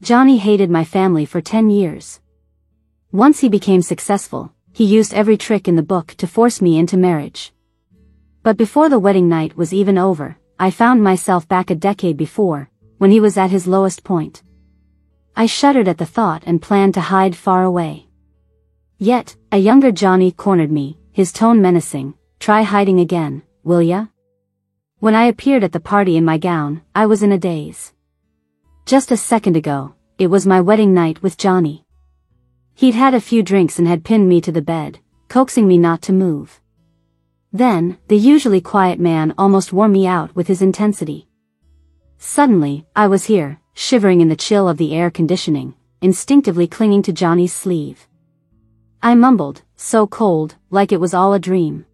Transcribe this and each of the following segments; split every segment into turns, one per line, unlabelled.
Johnny hated my family for 10 years. Once he became successful, he used every trick in the book to force me into marriage. But before the wedding night was even over, I found myself back a decade before, when he was at his lowest point. I shuddered at the thought and planned to hide far away. Yet, a younger Johnny cornered me, his tone menacing. "Try hiding again, will ya?" When I appeared at the party in my gown, I was in a daze. Just a second ago, it was my wedding night with Johnny. He'd had a few drinks and had pinned me to the bed, coaxing me not to move. Then, the usually quiet man almost wore me out with his intensity. Suddenly, I was here, shivering in the chill of the air conditioning, instinctively clinging to Johnny's sleeve. I mumbled, "So cold, like it was all a dream."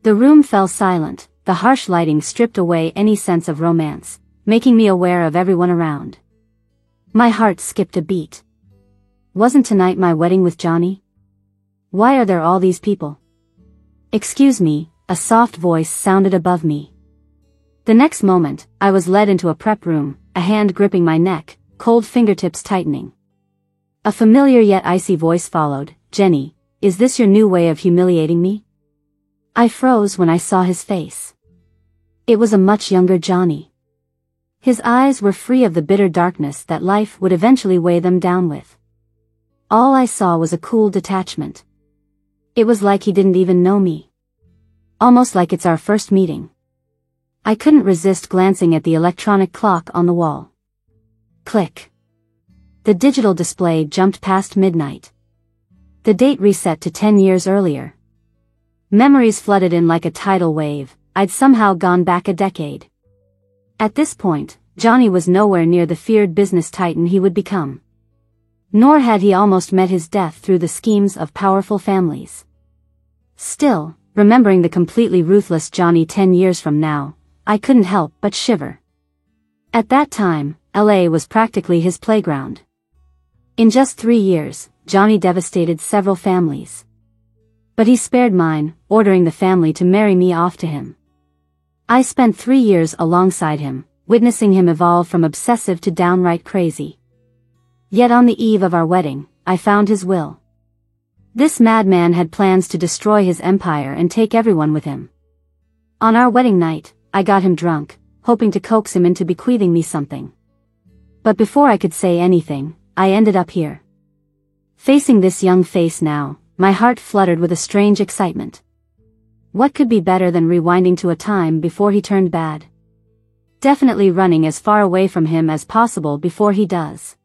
The room fell silent, the harsh lighting stripped away any sense of romance, making me aware of everyone around. My heart skipped a beat. Wasn't tonight my wedding with Johnny? Why are there all these people? "Excuse me," a soft voice sounded above me. The next moment, I was led into a prep room, a hand gripping my neck, cold fingertips tightening. A familiar yet icy voice followed, "Jenny, is this your new way of humiliating me?" I froze when I saw his face. It was a much younger Johnny. His eyes were free of the bitter darkness that life would eventually weigh them down with. All I saw was a cool detachment. It was like he didn't even know me. Almost like it's our first meeting. I couldn't resist glancing at the electronic clock on the wall. Click. The digital display jumped past midnight. The date reset to 10 years earlier. Memories flooded in like a tidal wave. I'd somehow gone back a decade. At this point, Johnny was nowhere near the feared business titan he would become. Nor had he almost met his death through the schemes of powerful families. Still, remembering the completely ruthless Johnny 10 years from now, I couldn't help but shiver. At that time, LA was practically his playground. In just 3 years, Johnny devastated several families. But he spared mine, ordering the family to marry me off to him. I spent 3 years alongside him, witnessing him evolve from obsessive to downright crazy. Yet on the eve of our wedding, I found his will. This madman had plans to destroy his empire and take everyone with him. On our wedding night, I got him drunk, hoping to coax him into bequeathing me something. But before I could say anything, I ended up here. Facing this young face now, my heart fluttered with a strange excitement. What could be better than rewinding to a time before he turned bad? Definitely running as far away from him as possible before he does.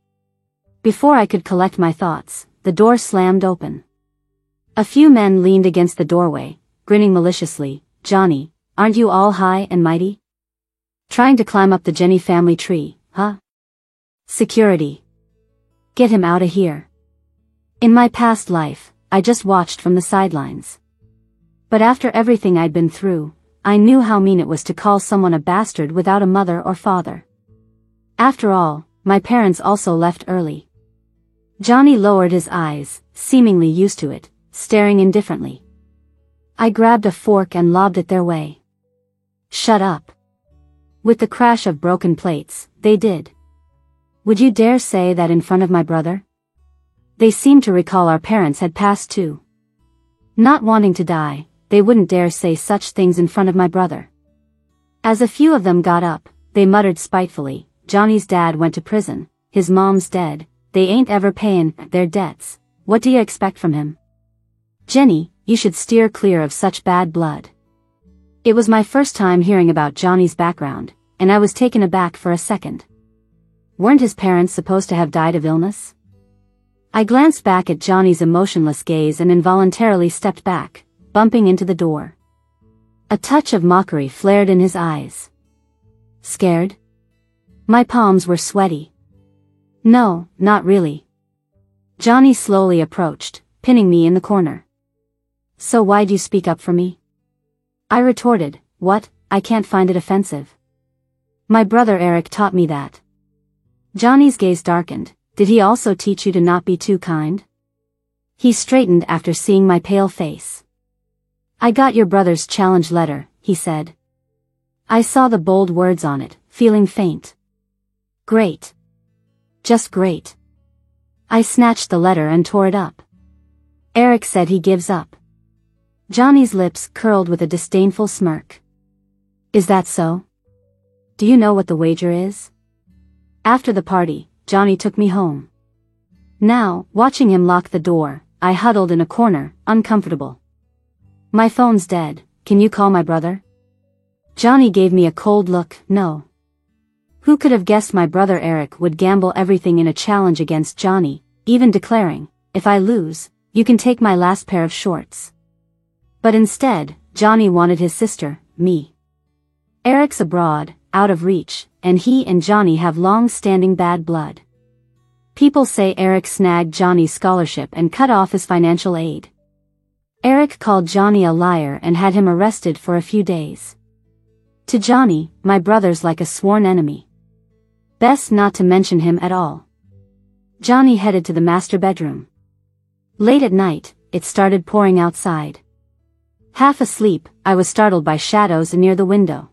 Before I could collect my thoughts, the door slammed open. A few men leaned against the doorway, grinning maliciously. "Johnny, aren't you all high and mighty? Trying to climb up the Jenny family tree, huh? Security. Get him out of here." In my past life, I just watched from the sidelines. But after everything I'd been through, I knew how mean it was to call someone a bastard without a mother or father. After all, my parents also left early. Johnny lowered his eyes, seemingly used to it, staring indifferently. I grabbed a fork and lobbed it their way. "Shut up." With the crash of broken plates, they did. Would you dare say that in front of my brother? They seemed to recall our parents had passed too. Not wanting to die, they wouldn't dare say such things in front of my brother. As a few of them got up, they muttered spitefully, "Johnny's dad went to prison, his mom's dead, they ain't ever payin' their debts, what do you expect from him? Jenny, you should steer clear of such bad blood." It was my first time hearing about Johnny's background, and I was taken aback for a second. Weren't his parents supposed to have died of illness? I glanced back at Johnny's emotionless gaze and involuntarily stepped back, bumping into the door. A touch of mockery flared in his eyes. Scared? My palms were sweaty. No, not really. Johnny slowly approached, pinning me in the corner. "So why'd you speak up for me?" I retorted, "What, I can't find it offensive. My brother Eric taught me that." Johnny's gaze darkened. "Did he also teach you to not be too kind?" He straightened after seeing my pale face. "I got your brother's challenge letter," he said. I saw the bold words on it, feeling faint. Great. Just great. I snatched the letter and tore it up. Eric said he gives up. Johnny's lips curled with a disdainful smirk. Is that so? Do you know what the wager is? After the party, Johnny took me home. Now, watching him lock the door, I huddled in a corner, uncomfortable. My phone's dead, can you call my brother? Johnny gave me a cold look. No. Who could have guessed my brother Eric would gamble everything in a challenge against Johnny, even declaring, if I lose, you can take my last pair of shorts. But instead, Johnny wanted his sister, me. Eric's abroad, out of reach, and he and Johnny have long-standing bad blood. People say Eric snagged Johnny's scholarship and cut off his financial aid. Eric called Johnny a liar and had him arrested for a few days. To Johnny, my brother's like a sworn enemy. Best not to mention him at all. Johnny headed to the master bedroom. Late at night, it started pouring outside. Half asleep, I was startled by shadows near the window.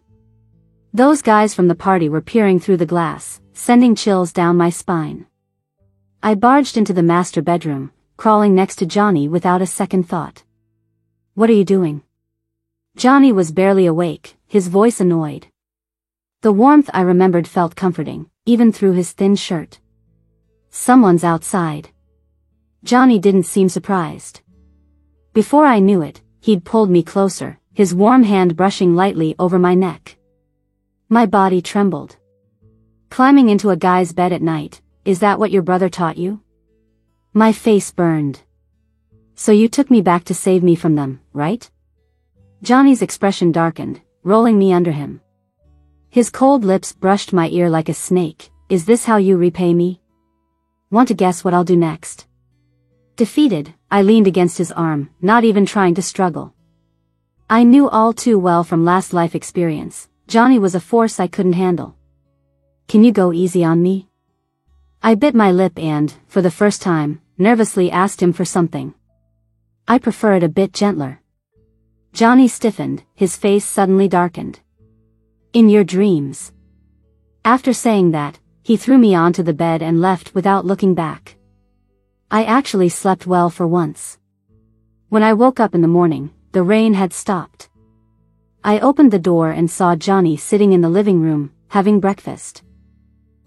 Those guys from the party were peering through the glass, sending chills down my spine. I barged into the master bedroom, crawling next to Johnny without a second thought. What are you doing? Johnny was barely awake, his voice annoyed. The warmth I remembered felt comforting, even through his thin shirt. Someone's outside. Johnny didn't seem surprised. Before I knew it, he'd pulled me closer, his warm hand brushing lightly over my neck. My body trembled. Climbing into a guy's bed at night, is that what your brother taught you? My face burned. So you took me back to save me from them, right? Johnny's expression darkened, rolling me under him. His cold lips brushed my ear like a snake. Is this how you repay me? Want to guess what I'll do next? Defeated, I leaned against his arm, not even trying to struggle. I knew all too well from last life experience, Johnny was a force I couldn't handle. Can you go easy on me? I bit my lip and, for the first time, nervously asked him for something. I prefer it a bit gentler. Johnny stiffened, his face suddenly darkened. In your dreams. After saying that, he threw me onto the bed and left without looking back. I actually slept well for once. When I woke up in the morning, the rain had stopped. I opened the door and saw Johnny sitting in the living room, having breakfast.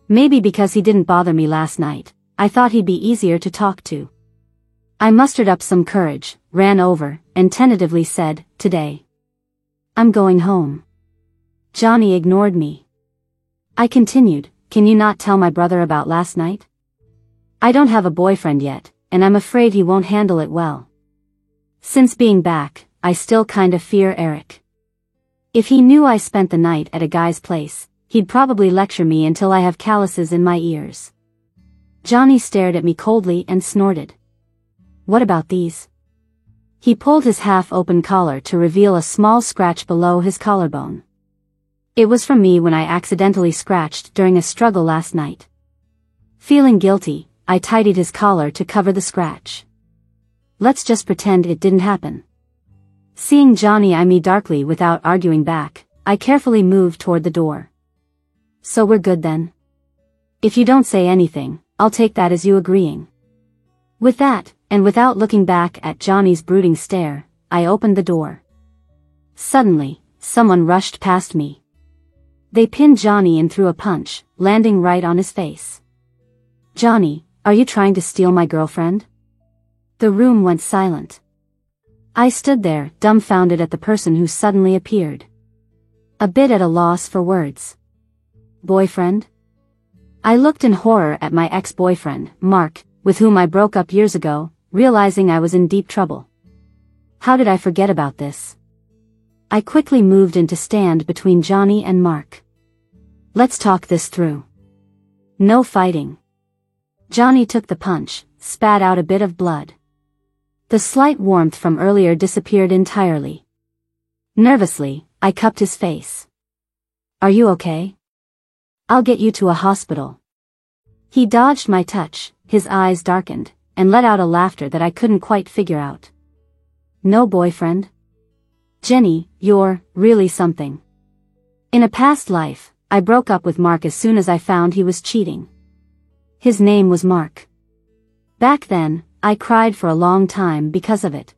Maybe because he didn't bother me last night, I thought he'd be easier to talk to. I mustered up some courage, ran over, and tentatively said, "Today. I'm going home." Johnny ignored me. I continued, "Can you not tell my brother about last night? I don't have a boyfriend yet, and I'm afraid he won't handle it well. Since being back, I still kinda fear Eric. If he knew I spent the night at a guy's place, he'd probably lecture me until I have calluses in my ears." Johnny stared at me coldly and snorted. "What about these?" He pulled his half-open collar to reveal a small scratch below his collarbone. It was from me when I accidentally scratched during a struggle last night. Feeling guilty, I tidied his collar to cover the scratch. Let's just pretend it didn't happen. Seeing Johnny eye me darkly without arguing back, I carefully moved toward the door. "So we're good then? If you don't say anything, I'll take that as you agreeing." With that, and without looking back at Johnny's brooding stare, I opened the door. Suddenly, someone rushed past me. They pinned Johnny and threw a punch, landing right on his face. "Johnny, are you trying to steal my girlfriend?" The room went silent. I stood there, dumbfounded at the person who suddenly appeared. A bit at a loss for words. Boyfriend? I looked in horror at my ex-boyfriend, Mark, with whom I broke up years ago, realizing I was in deep trouble. How did I forget about this? I quickly moved in to stand between Johnny and Mark. "Let's talk this through. No fighting." Johnny took the punch, spat out a bit of blood. The slight warmth from earlier disappeared entirely. Nervously, I cupped his face. "Are you okay? I'll get you to a hospital." He dodged my touch, his eyes darkened, and let out a laughter that I couldn't quite figure out. "No boyfriend? Jenny, you're really something." In a past life, I broke up with Mark as soon as I found he was cheating. His name was Mark. Back then, I cried for a long time because of it.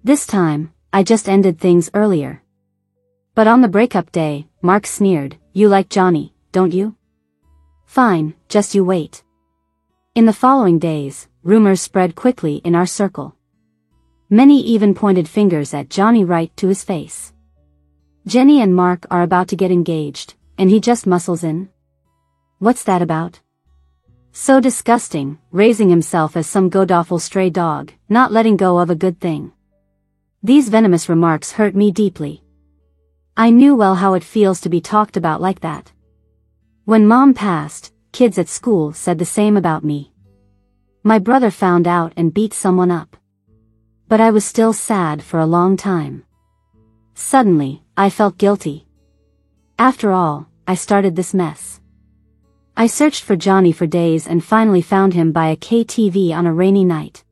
This time, I just ended things earlier. But on the breakup day, Mark sneered, "You like Johnny, don't you? Fine, just you wait." In the following days, rumors spread quickly in our circle. Many even pointed fingers at Johnny right to his face. "Jenny and Mark are about to get engaged, and he just muscles in. What's that about? So disgusting, raising himself as some god-awful stray dog, not letting go of a good thing." These venomous remarks hurt me deeply. I knew well how it feels to be talked about like that. When Mom passed, kids at school said the same about me. My brother found out and beat someone up. But I was still sad for a long time. Suddenly, I felt guilty. After all, I started this mess. I searched for Johnny for days and finally found him by a KTV on a rainy night.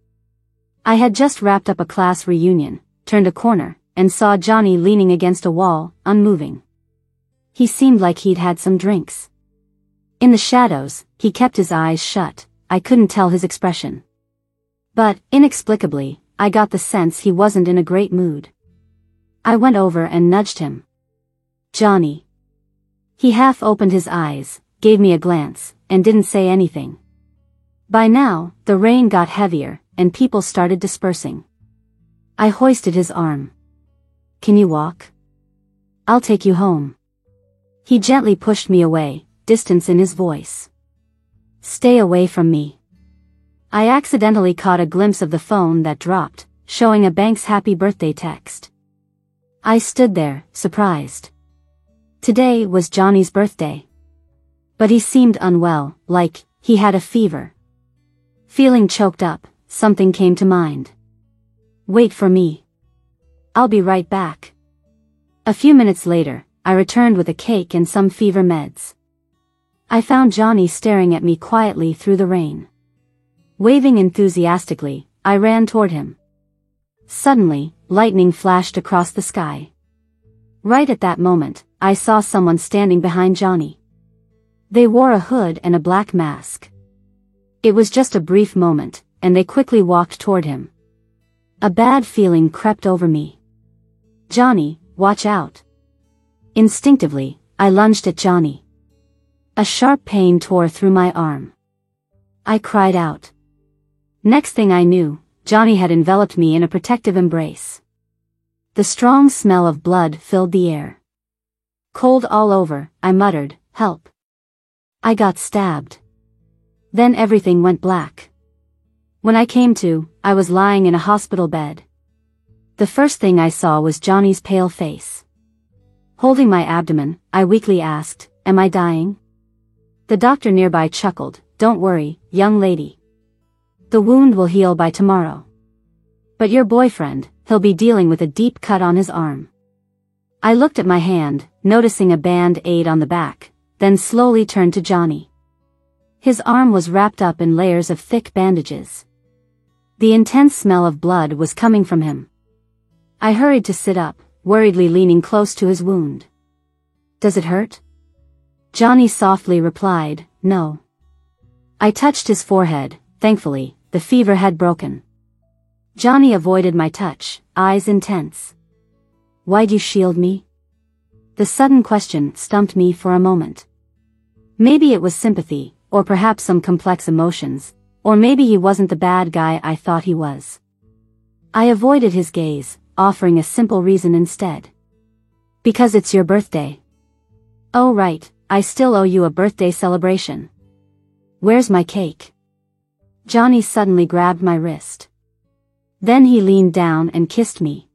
I had just wrapped up a class reunion, turned a corner, and saw Johnny leaning against a wall, unmoving. He seemed like he'd had some drinks. In the shadows, he kept his eyes shut. I couldn't tell his expression. But, inexplicably, I got the sense he wasn't in a great mood. I went over and nudged him. "Johnny." He half opened his eyes, gave me a glance, and didn't say anything. By now, the rain got heavier, and people started dispersing. I hoisted his arm. "Can you walk? I'll take you home." He gently pushed me away, distance in his voice. "Stay away from me." I accidentally caught a glimpse of the phone that dropped, showing a Banks happy birthday text. I stood there, surprised. Today was Johnny's birthday. But he seemed unwell, like he had a fever. Feeling choked up, something came to mind. "Wait for me. I'll be right back." A few minutes later, I returned with a cake and some fever meds. I found Johnny staring at me quietly through the rain. Waving enthusiastically, I ran toward him. Suddenly, lightning flashed across the sky. Right at that moment, I saw someone standing behind Johnny. They wore a hood and a black mask. It was just a brief moment, and they quickly walked toward him. A bad feeling crept over me. "Johnny, watch out." Instinctively, I lunged at Johnny. A sharp pain tore through my arm. I cried out. Next thing I knew, Johnny had enveloped me in a protective embrace. The strong smell of blood filled the air. "Cold all over," I muttered, "help. I got stabbed." Then everything went black. When I came to, I was lying in a hospital bed. The first thing I saw was Johnny's pale face. Holding my abdomen, I weakly asked, "Am I dying?" The doctor nearby chuckled, "Don't worry, young lady. The wound will heal by tomorrow. But your boyfriend, he'll be dealing with a deep cut on his arm." I looked at my hand, noticing a band-aid on the back, then slowly turned to Johnny. His arm was wrapped up in layers of thick bandages. The intense smell of blood was coming from him. I hurried to sit up, worriedly leaning close to his wound. "Does it hurt?" Johnny softly replied, "No." I touched his forehead. Thankfully, the fever had broken. Johnny avoided my touch, eyes intense. "Why'd you shield me?" The sudden question stumped me for a moment. Maybe it was sympathy, or perhaps some complex emotions, or maybe he wasn't the bad guy I thought he was. I avoided his gaze, offering a simple reason instead. "Because it's your birthday." "Oh right, I still owe you a birthday celebration. Where's my cake?" Johnny suddenly grabbed my wrist. Then he leaned down and kissed me.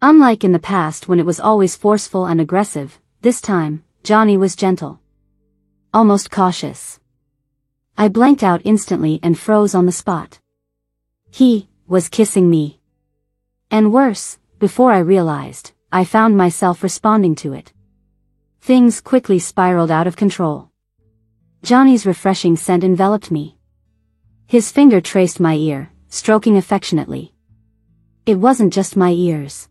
Unlike in the past when it was always forceful and aggressive, this time, Johnny was gentle. Almost cautious. I blanked out instantly and froze on the spot. He was kissing me. And worse, before I realized, I found myself responding to it. Things quickly spiraled out of control. Johnny's refreshing scent enveloped me. His finger traced my ear, stroking affectionately. It wasn't just my ears.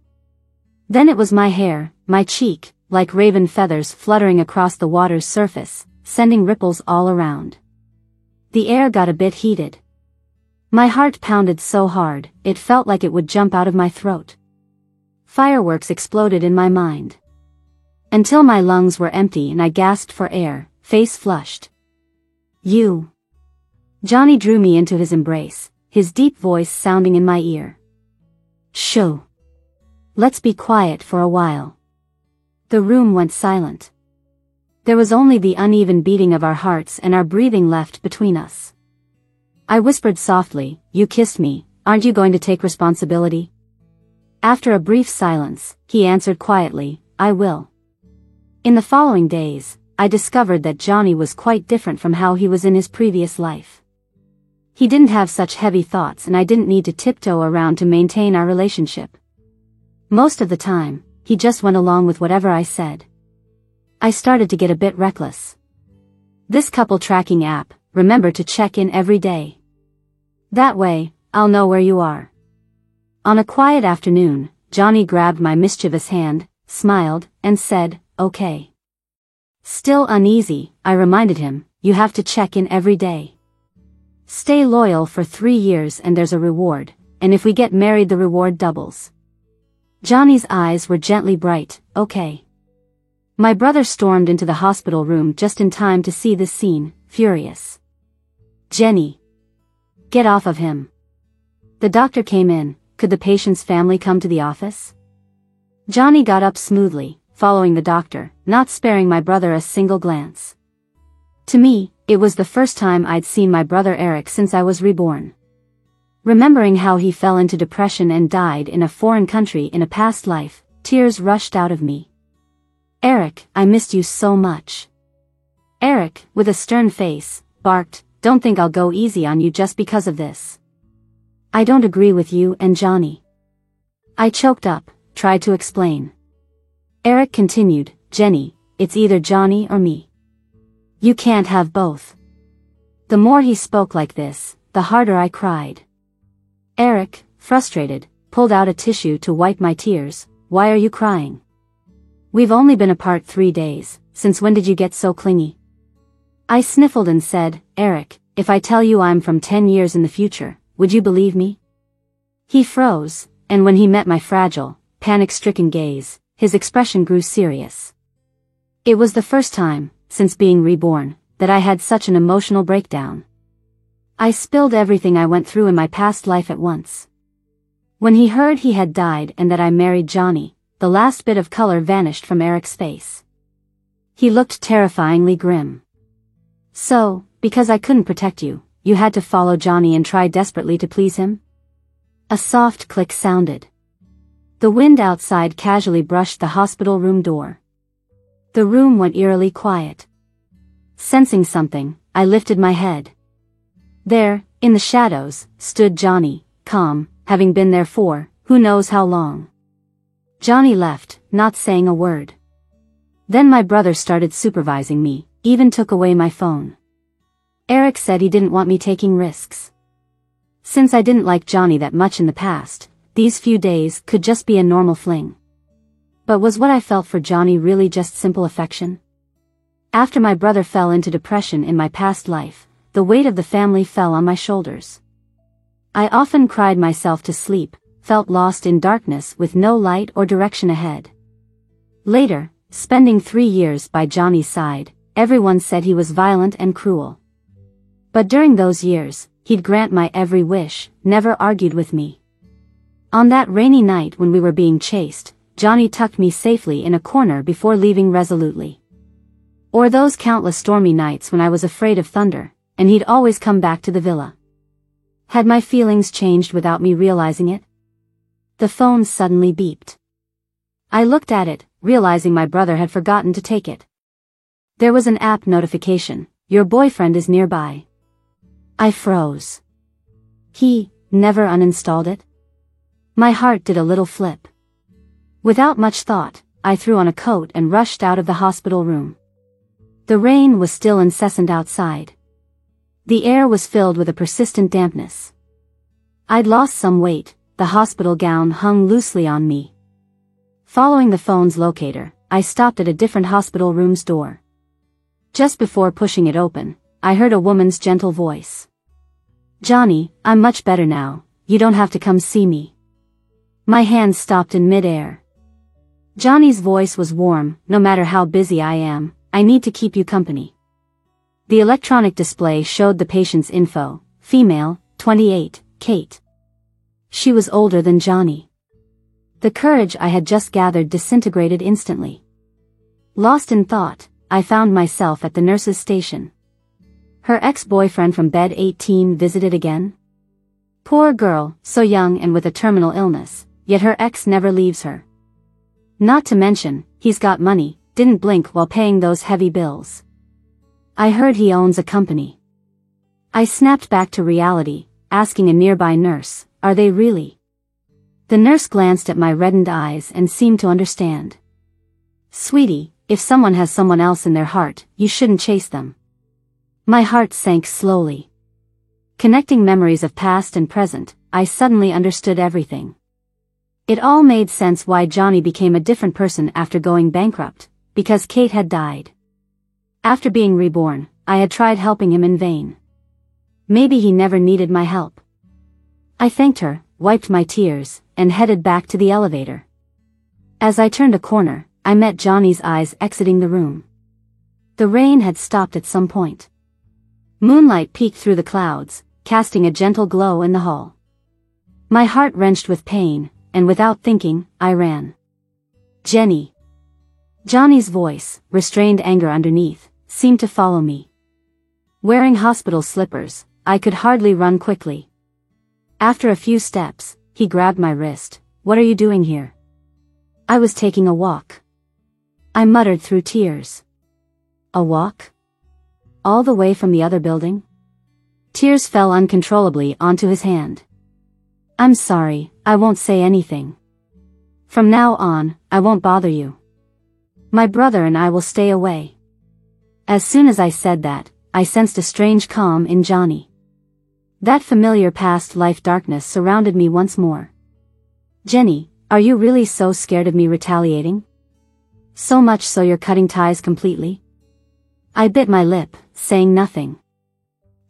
Then it was my hair, my cheek, like raven feathers fluttering across the water's surface, sending ripples all around. The air got a bit heated. My heart pounded so hard, it felt like it would jump out of my throat. Fireworks exploded in my mind. Until my lungs were empty and I gasped for air, face flushed. You. Johnny drew me into his embrace, his deep voice sounding in my ear. Shoo. Let's be quiet for a while. The room went silent. There was only the uneven beating of our hearts and our breathing left between us. I whispered softly, "You kissed me, aren't you going to take responsibility?" After a brief silence, he answered quietly, "I will." In the following days, I discovered that Johnny was quite different from how he was in his previous life. He didn't have such heavy thoughts and I didn't need to tiptoe around to maintain our relationship. Most of the time, he just went along with whatever I said. I started to get a bit reckless. This couple tracking app, remember to check in every day. That way, I'll know where you are. On a quiet afternoon, Johnny grabbed my mischievous hand, smiled, and said, "Okay." Still uneasy, I reminded him, "You have to check in every day. Stay loyal for 3 years and there's a reward, and if we get married the reward doubles." Johnny's eyes were gently bright, "Okay." My brother stormed into the hospital room just in time to see this scene, furious. "Jenny! Get off of him." The doctor came in. Could the patient's family come to the office? Johnny got up smoothly, following the doctor, not sparing my brother a single glance. To me, it was the first time I'd seen my brother Eric since I was reborn. Remembering how he fell into depression and died in a foreign country in a past life, tears rushed out of me. "Eric, I missed you so much." Eric, with a stern face, barked, "Don't think I'll go easy on you just because of this. I don't agree with you and Johnny." I choked up, tried to explain. Eric continued, "Jenny, it's either Johnny or me. You can't have both." The more he spoke like this, the harder I cried. Eric, frustrated, pulled out a tissue to wipe my tears. "Why are you crying? We've only been apart 3 days, since when did you get so clingy?" I sniffled and said, "Eric, if I tell you I'm from 10 years in the future, would you believe me?" He froze, and when he met my fragile, panic-stricken gaze, his expression grew serious. It was the first time, since being reborn, that I had such an emotional breakdown. I spilled everything I went through in my past life at once. When he heard he had died and that I married Johnny, the last bit of color vanished from Eric's face. He looked terrifyingly grim. "So, because I couldn't protect you, you had to follow Johnny and try desperately to please him?" A soft click sounded. The wind outside casually brushed the hospital room door. The room went eerily quiet. Sensing something, I lifted my head. There, in the shadows, stood Johnny, calm, having been there for, who knows how long. Johnny left, not saying a word. Then my brother started supervising me, even took away my phone. Eric said he didn't want me taking risks. Since I didn't like Johnny that much in the past, these few days could just be a normal fling. But was what I felt for Johnny really just simple affection? After my brother fell into depression in my past life, the weight of the family fell on my shoulders. I often cried myself to sleep, felt lost in darkness with no light or direction ahead. Later, spending 3 years by Johnny's side, everyone said he was violent and cruel. But during those years, he'd grant my every wish, never argued with me. On that rainy night when we were being chased, Johnny tucked me safely in a corner before leaving resolutely. Or those countless stormy nights when I was afraid of thunder, and he'd always come back to the villa. Had my feelings changed without me realizing it? The phone suddenly beeped. I looked at it, realizing my brother had forgotten to take it. There was an app notification, "Your boyfriend is nearby." I froze. He never uninstalled it? My heart did a little flip. Without much thought, I threw on a coat and rushed out of the hospital room. The rain was still incessant outside. The air was filled with a persistent dampness. I'd lost some weight, the hospital gown hung loosely on me. Following the phone's locator, I stopped at a different hospital room's door. Just before pushing it open, I heard a woman's gentle voice. "Johnny, I'm much better now, you don't have to come see me." My hand stopped in mid-air. Johnny's voice was warm. "No matter how busy I am, I need to keep you company." The electronic display showed the patient's info. Female, 28, Kate. She was older than Johnny. The courage I had just gathered disintegrated instantly. Lost in thought, I found myself at the nurse's station. Her ex-boyfriend from bed 18 visited again? Poor girl, so young and with a terminal illness, yet her ex never leaves her. Not to mention, he's got money, didn't blink while paying those heavy bills. I heard he owns a company. I snapped back to reality, asking a nearby nurse, "Are they really?" The nurse glanced at my reddened eyes and seemed to understand. "Sweetie, if someone has someone else in their heart, you shouldn't chase them." My heart sank slowly. Connecting memories of past and present, I suddenly understood everything. It all made sense why Johnny became a different person after going bankrupt, because Kate had died. After being reborn, I had tried helping him in vain. Maybe he never needed my help. I thanked her, wiped my tears, and headed back to the elevator. As I turned a corner, I met Johnny's eyes exiting the room. The rain had stopped at some point. Moonlight peeked through the clouds, casting a gentle glow in the hall. My heart wrenched with pain, and without thinking, I ran. "Jenny." Johnny's voice, restrained anger underneath, seemed to follow me. Wearing hospital slippers, I could hardly run quickly. After a few steps, he grabbed my wrist. "What are you doing here?" "I was taking a walk." I muttered through tears. "A walk? All the way from the other building?" Tears fell uncontrollably onto his hand. "I'm sorry, I won't say anything. From now on, I won't bother you. My brother and I will stay away." As soon as I said that, I sensed a strange calm in Johnny. That familiar past life darkness surrounded me once more. "Jenny, are you really so scared of me retaliating? So much so you're cutting ties completely?" I bit my lip, saying nothing.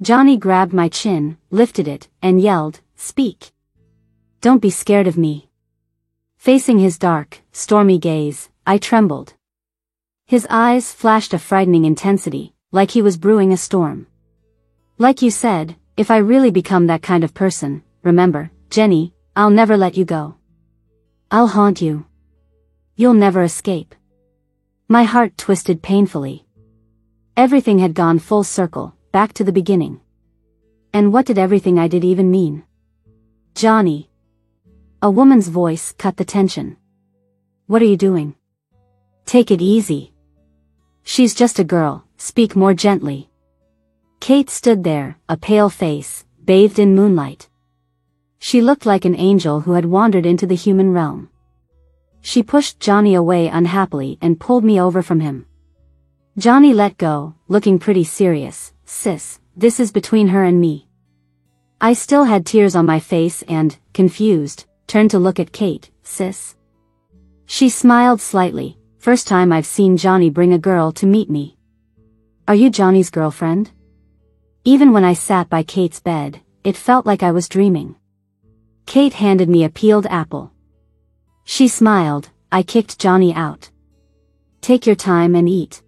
Johnny grabbed my chin, lifted it, and yelled, "Speak. Don't be scared of me." Facing his dark, stormy gaze, I trembled. His eyes flashed a frightening intensity, like he was brewing a storm. "Like you said, if I really become that kind of person, remember, Jenny, I'll never let you go. I'll haunt you. You'll never escape." My heart twisted painfully. Everything had gone full circle, back to the beginning. And what did everything I did even mean? "Johnny." A woman's voice cut the tension. "What are you doing? Take it easy. She's just a girl, speak more gently." Kate stood there, a pale face, bathed in moonlight. She looked like an angel who had wandered into the human realm. She pushed Johnny away unhappily and pulled me over from him. Johnny let go, looking pretty serious. "Sis, this is between her and me." I still had tears on my face and, confused, turned to look at Kate. "Sis?" She smiled slightly. "First time I've seen Johnny bring a girl to meet me." "Are you Johnny's girlfriend?" Even when I sat by Kate's bed, it felt like I was dreaming. Kate handed me a peeled apple. She smiled. I kicked Johnny out. "Take your time and eat.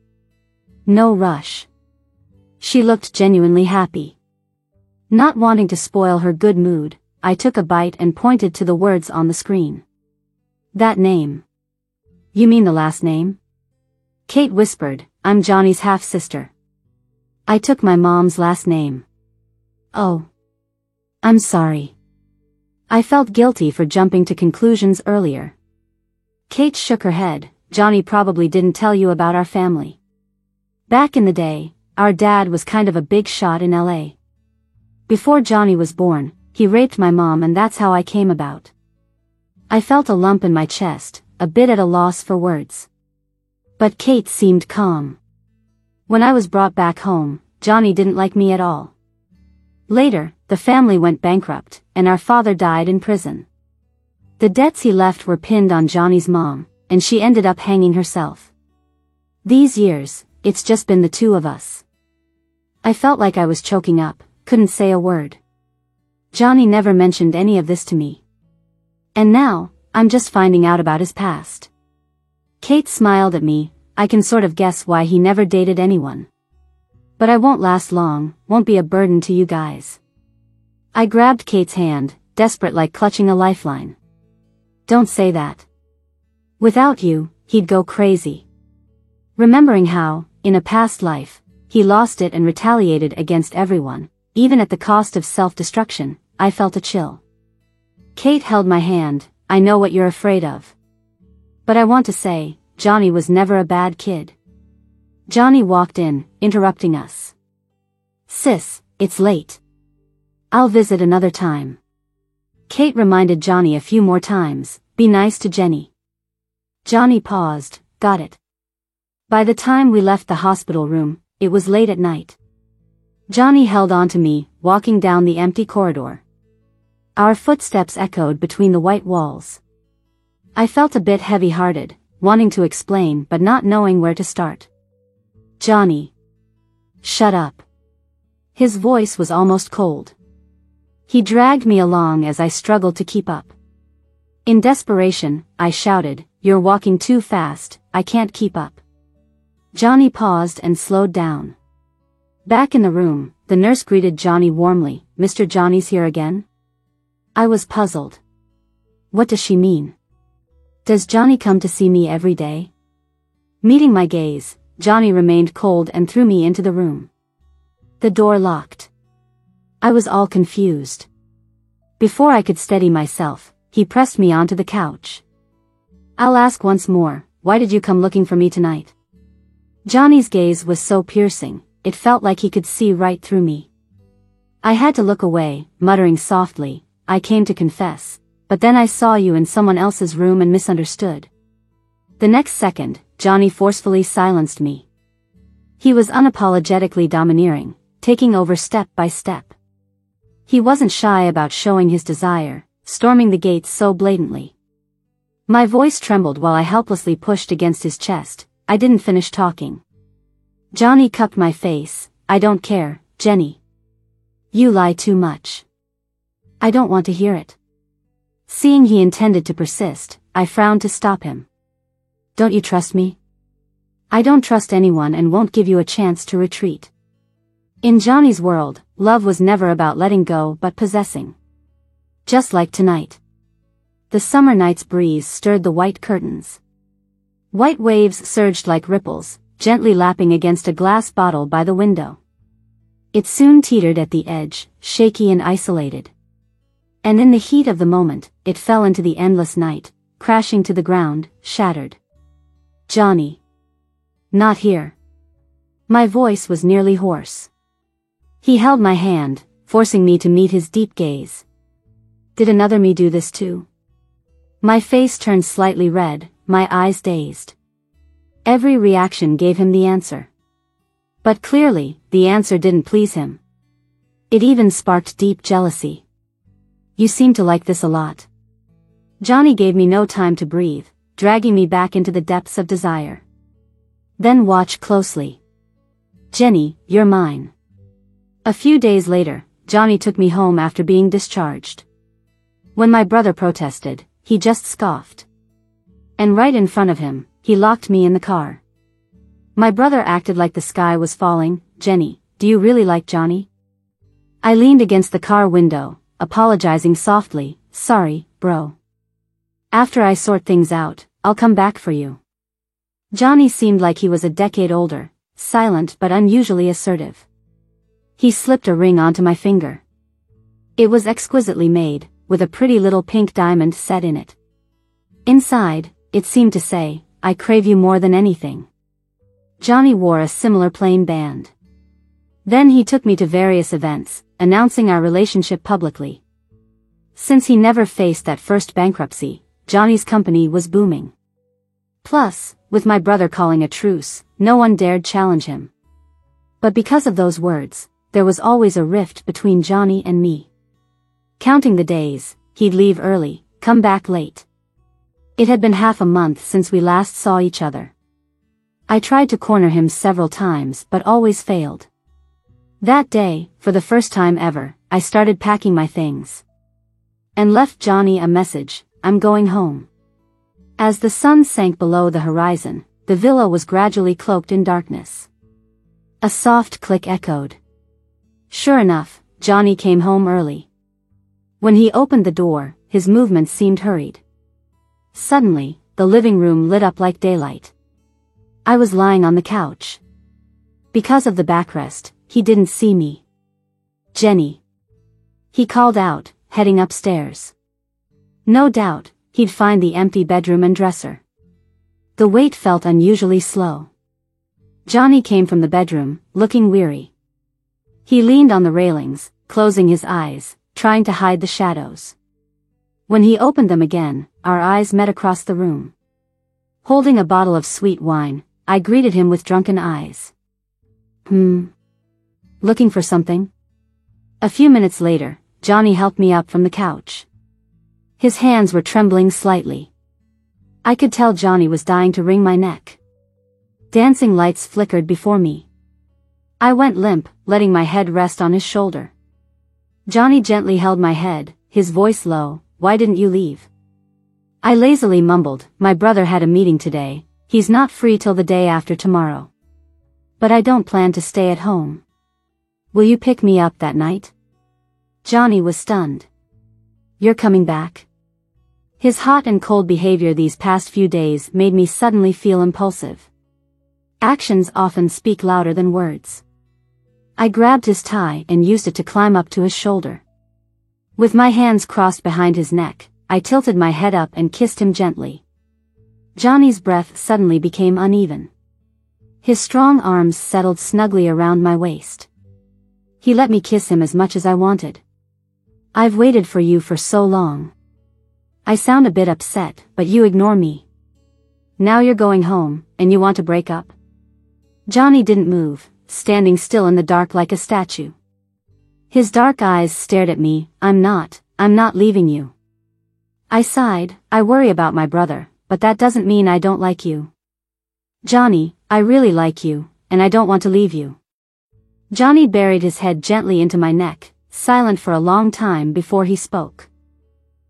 No rush." She looked genuinely happy. Not wanting to spoil her good mood, I took a bite and pointed to the words on the screen. "That name." "You mean the last name?" Kate whispered, "I'm Johnny's half-sister. I took my mom's last name." "Oh. I'm sorry." I felt guilty for jumping to conclusions earlier. Kate shook her head. "Johnny probably didn't tell you about our family. Back in the day, our dad was kind of a big shot in LA. Before Johnny was born, he raped my mom and that's how I came about." I felt a lump in my chest, a bit at a loss for words. But Kate seemed calm. "When I was brought back home, Johnny didn't like me at all. Later, the family went bankrupt, and our father died in prison. The debts he left were pinned on Johnny's mom, and she ended up hanging herself. These years, it's just been the two of us. I felt like I was choking up, couldn't say a word. Johnny never mentioned any of this to me. And now, I'm just finding out about his past. Kate smiled at me. I can sort of guess why he never dated anyone. But I won't last long, won't be a burden to you guys. I grabbed Kate's hand, desperate like clutching a lifeline. Don't say that. Without you, he'd go crazy. Remembering how, in a past life, he lost it and retaliated against everyone, even at the cost of self-destruction, I felt a chill. Kate held my hand. I know what you're afraid of. But I want to say, Johnny was never a bad kid. Johnny walked in, interrupting us. Sis, it's late. I'll visit another time. Kate reminded Johnny a few more times, be nice to Jenny. Johnny paused, got it. By the time we left the hospital room, it was late at night. Johnny held on to me, walking down the empty corridor. Our footsteps echoed between the white walls. I felt a bit heavy-hearted, wanting to explain but not knowing where to start. Johnny. Shut up. His voice was almost cold. He dragged me along as I struggled to keep up. In desperation, I shouted, "You're walking too fast, I can't keep up." Johnny paused and slowed down. Back in the room, the nurse greeted Johnny warmly, "Mr. Johnny's here again?" I was puzzled. What does she mean? Does Johnny come to see me every day? Meeting my gaze, Johnny remained cold and threw me into the room. The door locked. I was all confused. Before I could steady myself, he pressed me onto the couch. I'll ask once more, why did you come looking for me tonight? Johnny's gaze was so piercing, it felt like he could see right through me. I had to look away, muttering softly, I came to confess, but then I saw you in someone else's room and misunderstood. The next second, Johnny forcefully silenced me. He was unapologetically domineering, taking over step by step. He wasn't shy about showing his desire, storming the gates so blatantly. My voice trembled while I helplessly pushed against his chest. I didn't finish talking. Johnny cupped my face. I don't care, Jenny. You lie too much. I don't want to hear it. Seeing he intended to persist, I frowned to stop him. Don't you trust me? I don't trust anyone and won't give you a chance to retreat. In Johnny's world, love was never about letting go but possessing. Just like tonight. The summer night's breeze stirred the white curtains. White waves surged like ripples, gently lapping against a glass bottle by the window. It soon teetered at the edge, shaky and isolated. And in the heat of the moment, it fell into the endless night, crashing to the ground, shattered. Johnny. Not here. My voice was nearly hoarse. He held my hand, forcing me to meet his deep gaze. Did another me do this too? My face turned slightly red, my eyes dazed. Every reaction gave him the answer. But clearly, the answer didn't please him. It even sparked deep jealousy. You seem to like this a lot. Johnny gave me no time to breathe, dragging me back into the depths of desire. Then watch closely. Jenny, you're mine. A few days later, Johnny took me home after being discharged. When my brother protested, he just scoffed. And right in front of him, he locked me in the car. My brother acted like the sky was falling. Jenny, do you really like Johnny? I leaned against the car window, apologizing softly, sorry, bro. After I sort things out, I'll come back for you. Johnny seemed like he was a decade older, silent but unusually assertive. He slipped a ring onto my finger. It was exquisitely made, with a pretty little pink diamond set in it. Inside, it seemed to say, I crave you more than anything. Johnny wore a similar plain band. Then he took me to various events, announcing our relationship publicly. Since he never faced that first bankruptcy, Johnny's company was booming. Plus, with my brother calling a truce, no one dared challenge him. But because of those words, there was always a rift between Johnny and me. Counting the days, he'd leave early, come back late. It had been half a month since we last saw each other. I tried to corner him several times but always failed. That day, for the first time ever, I started packing my things. And left Johnny a message, "I'm going home." As the sun sank below the horizon, the villa was gradually cloaked in darkness. A soft click echoed. Sure enough, Johnny came home early. When he opened the door, his movements seemed hurried. Suddenly, the living room lit up like daylight. I was lying on the couch. Because of the backrest, he didn't see me. "Jenny," he called out, heading upstairs. No doubt, he'd find the empty bedroom and dresser. The wait felt unusually slow. Johnny came from the bedroom, looking weary. He leaned on the railings, closing his eyes, trying to hide the shadows. When he opened them again, our eyes met across the room. Holding a bottle of sweet wine, I greeted him with drunken eyes. Looking for something?" A few minutes later, Johnny helped me up from the couch. His hands were trembling slightly. I could tell Johnny was dying to wring my neck. Dancing lights flickered before me. I went limp, letting my head rest on his shoulder. Johnny gently held my head, his voice low, "Why didn't you leave?" I lazily mumbled, "My brother had a meeting today, he's not free till the day after tomorrow. But I don't plan to stay at home. Will you pick me up that night?" Johnny was stunned. "You're coming back?" His hot and cold behavior these past few days made me suddenly feel impulsive. Actions often speak louder than words. I grabbed his tie and used it to climb up to his shoulder. With my hands crossed behind his neck, I tilted my head up and kissed him gently. Johnny's breath suddenly became uneven. His strong arms settled snugly around my waist. He let me kiss him as much as I wanted. "I've waited for you for so long. I sound a bit upset, but you ignore me. Now you're going home, and you want to break up?" Johnny didn't move, standing still in the dark like a statue. His dark eyes stared at me. I'm not leaving you." I sighed. "I worry about my brother, but that doesn't mean I don't like you. Johnny, I really like you, and I don't want to leave you." Johnny buried his head gently into my neck, silent for a long time before he spoke.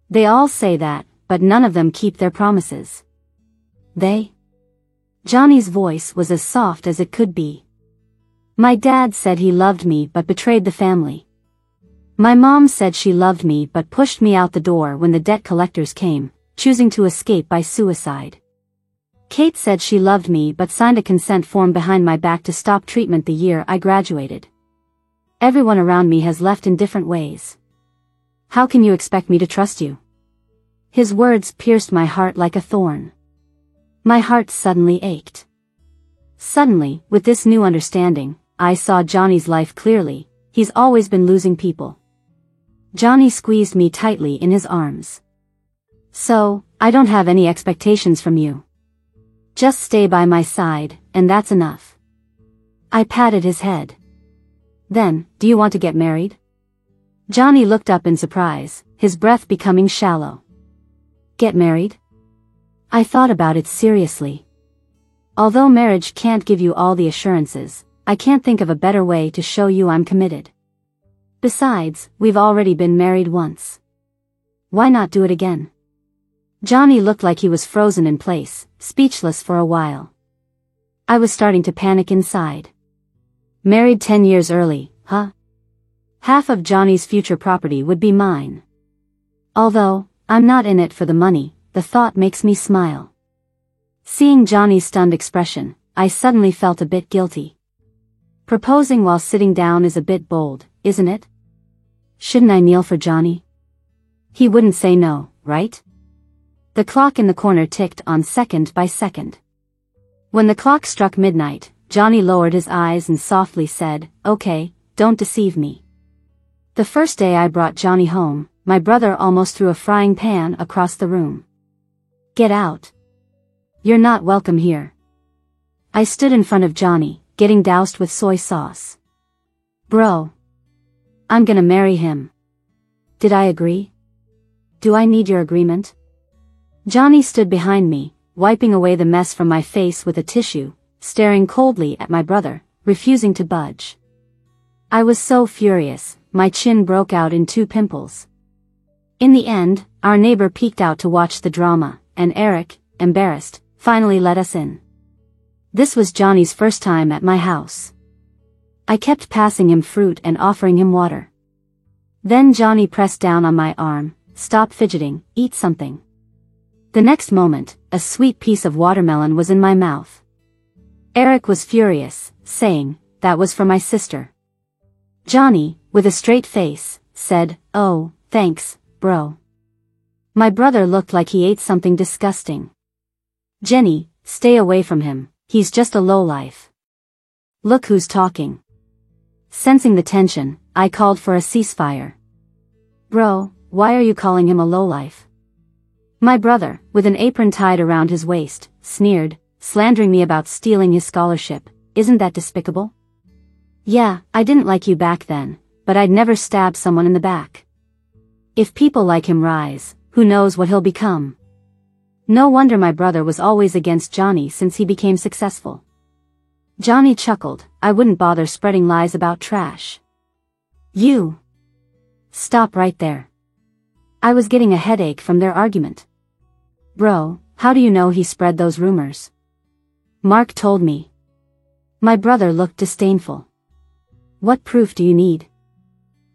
"They all say that, but none of them keep their promises." "They?" Johnny's voice was as soft as it could be. "My dad said he loved me but betrayed the family. My mom said she loved me but pushed me out the door when the debt collectors came, choosing to escape by suicide. Kate said she loved me but signed a consent form behind my back to stop treatment the year I graduated. Everyone around me has left in different ways. How can you expect me to trust you?" His words pierced my heart like a thorn. My heart suddenly ached. Suddenly, with this new understanding, I saw Johnny's life clearly. He's always been losing people. Johnny squeezed me tightly in his arms. "So, I don't have any expectations from you. Just stay by my side, and that's enough." I patted his head. "Then, do you want to get married?" Johnny looked up in surprise, his breath becoming shallow. "Get married?" I thought about it seriously. Although marriage can't give you all the assurances, I can't think of a better way to show you I'm committed. Besides, we've already been married once. Why not do it again? Johnny looked like he was frozen in place, speechless for a while. I was starting to panic inside. Married 10 years early, huh? Half of Johnny's future property would be mine. Although, I'm not in it for the money, the thought makes me smile. Seeing Johnny's stunned expression, I suddenly felt a bit guilty. Proposing while sitting down is a bit bold, isn't it? Shouldn't I kneel for Johnny? He wouldn't say no, right? The clock in the corner ticked on second by second. When the clock struck midnight, Johnny lowered his eyes and softly said, "Okay, don't deceive me." The first day I brought Johnny home, my brother almost threw a frying pan across the room. "Get out. You're not welcome here." I stood in front of Johnny, getting doused with soy sauce. "Bro. I'm gonna marry him. Did I agree? Do I need your agreement?" Johnny stood behind me, wiping away the mess from my face with a tissue, staring coldly at my brother, refusing to budge. I was so furious, my chin broke out in 2 pimples. In the end, our neighbor peeked out to watch the drama, and Eric, embarrassed, finally let us in. This was Johnny's first time at my house. I kept passing him fruit and offering him water. Then Johnny pressed down on my arm. Stop fidgeting, eat something. The next moment, a sweet piece of watermelon was in my mouth. Eric was furious, saying, "That was for my sister." Johnny, with a straight face, said, "Oh, thanks, bro." My brother looked like he ate something disgusting. "Jenny, stay away from him, he's just a lowlife. Look who's talking." Sensing the tension, I called for a ceasefire. "Bro, why are you calling him a lowlife?" My brother, with an apron tied around his waist, sneered, slandering me about stealing his scholarship. "Isn't that despicable?" "Yeah, I didn't like you back then, but I'd never stab someone in the back. If people like him rise, who knows what he'll become." No wonder my brother was always against Johnny since he became successful. Johnny chuckled. "I wouldn't bother spreading lies about trash." "You." "Stop right there." I was getting a headache from their argument. "Bro, how do you know he spread those rumors?" "Mark told me." My brother looked disdainful. "What proof do you need?"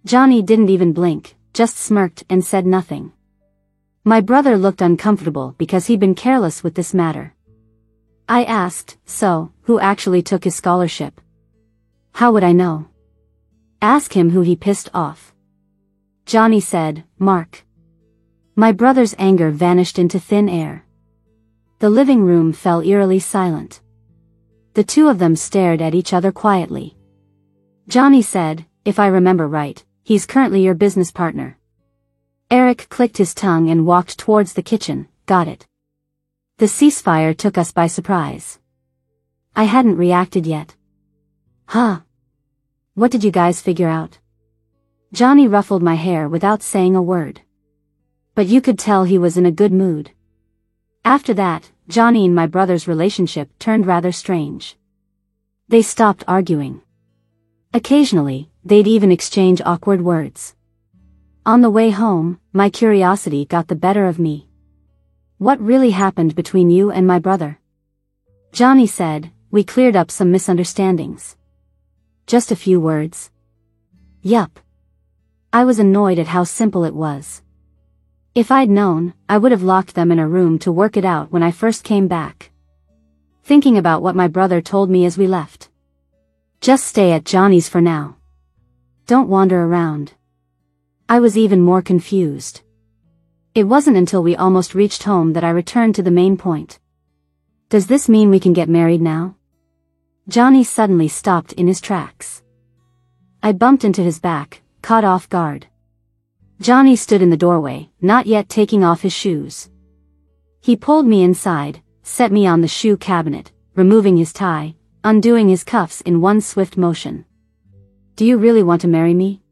Johnny didn't even blink, just smirked and said nothing. My brother looked uncomfortable because he'd been careless with this matter. I asked, "So, who actually took his scholarship?" "How would I know?" "Ask him who he pissed off." Johnny said, "Mark." My brother's anger vanished into thin air. The living room fell eerily silent. The two of them stared at each other quietly. Johnny said, "If I remember right, he's currently your business partner." Eric clicked his tongue and walked towards the kitchen. "Got it." The ceasefire took us by surprise. I hadn't reacted yet. "Huh? What did you guys figure out?" Johnny ruffled my hair without saying a word. But you could tell he was in a good mood. After that, Johnny and my brother's relationship turned rather strange. They stopped arguing. Occasionally, they'd even exchange awkward words. On the way home, my curiosity got the better of me. "What really happened between you and my brother?" Johnny said, "We cleared up some misunderstandings." "Just a few words?" "Yup." I was annoyed at how simple it was. If I'd known, I would have locked them in a room to work it out when I first came back. Thinking about what my brother told me as we left. "Just stay at Johnny's for now. Don't wander around." I was even more confused. It wasn't until we almost reached home that I returned to the main point. "Does this mean we can get married now?" Johnny suddenly stopped in his tracks. I bumped into his back, caught off guard. Johnny stood in the doorway, not yet taking off his shoes. He pulled me inside, set me on the shoe cabinet, removing his tie, undoing his cuffs in one swift motion. "Do you really want to marry me?"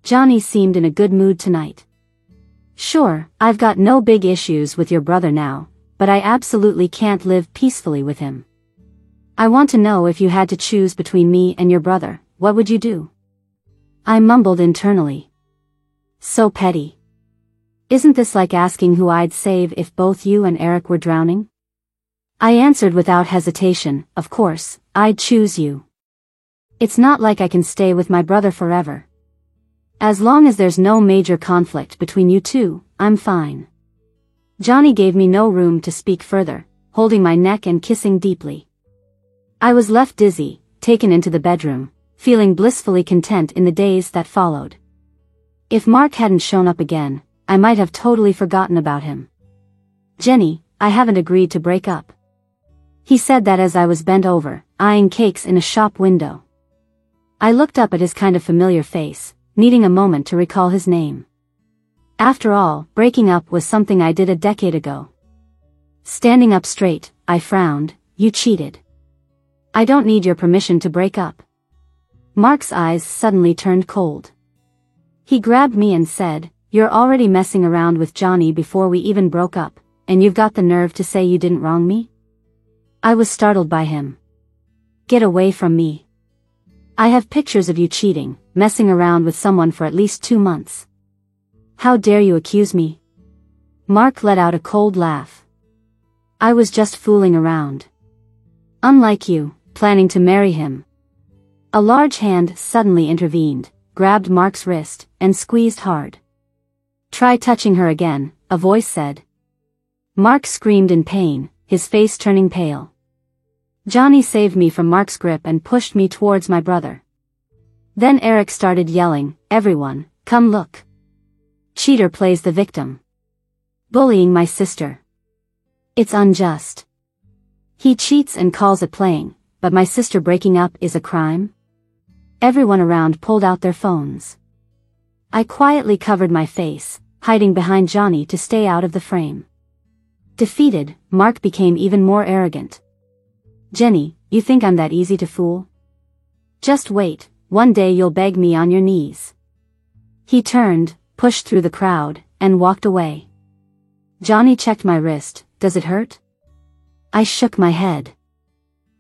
Johnny seemed in a good mood tonight. "Sure, I've got no big issues with your brother now, but I absolutely can't live peacefully with him. I want to know, if you had to choose between me and your brother, what would you do?" I mumbled internally. So petty. Isn't this like asking who I'd save if both you and Eric were drowning? I answered without hesitation, "Of course, I'd choose you. It's not like I can stay with my brother forever. As long as there's no major conflict between you two, I'm fine." Johnny gave me no room to speak further, holding my neck and kissing deeply. I was left dizzy, taken into the bedroom, feeling blissfully content in the days that followed. If Mark hadn't shown up again, I might have totally forgotten about him. "Jenny, I haven't agreed to break up." He said that as I was bent over, eyeing cakes in a shop window. I looked up at his kind of familiar face, needing a moment to recall his name. After all, breaking up was something I did a decade ago. Standing up straight, I frowned. "You cheated. I don't need your permission to break up." Mark's eyes suddenly turned cold. He grabbed me and said, "You're already messing around with Johnny before we even broke up, and you've got the nerve to say you didn't wrong me?" I was startled by him. "Get away from me." I have pictures of you cheating, messing around with someone for at least 2 months. How dare you accuse me? Mark let out a cold laugh. I was just fooling around. Unlike you, planning to marry him. A large hand suddenly intervened, grabbed Mark's wrist, and squeezed hard. Try touching her again, a voice said. Mark screamed in pain, his face turning pale. Johnny saved me from Mark's grip and pushed me towards my brother. Then Eric started yelling, "Everyone, come look. Cheater plays the victim. Bullying my sister. It's unjust. He cheats and calls it playing, but my sister breaking up is a crime?" Everyone around pulled out their phones. I quietly covered my face, hiding behind Johnny to stay out of the frame. Defeated, Mark became even more arrogant. "Jenny, you think I'm that easy to fool? Just wait, one day you'll beg me on your knees." He turned, pushed through the crowd, and walked away. Johnny checked my wrist. "Does it hurt?" I shook my head.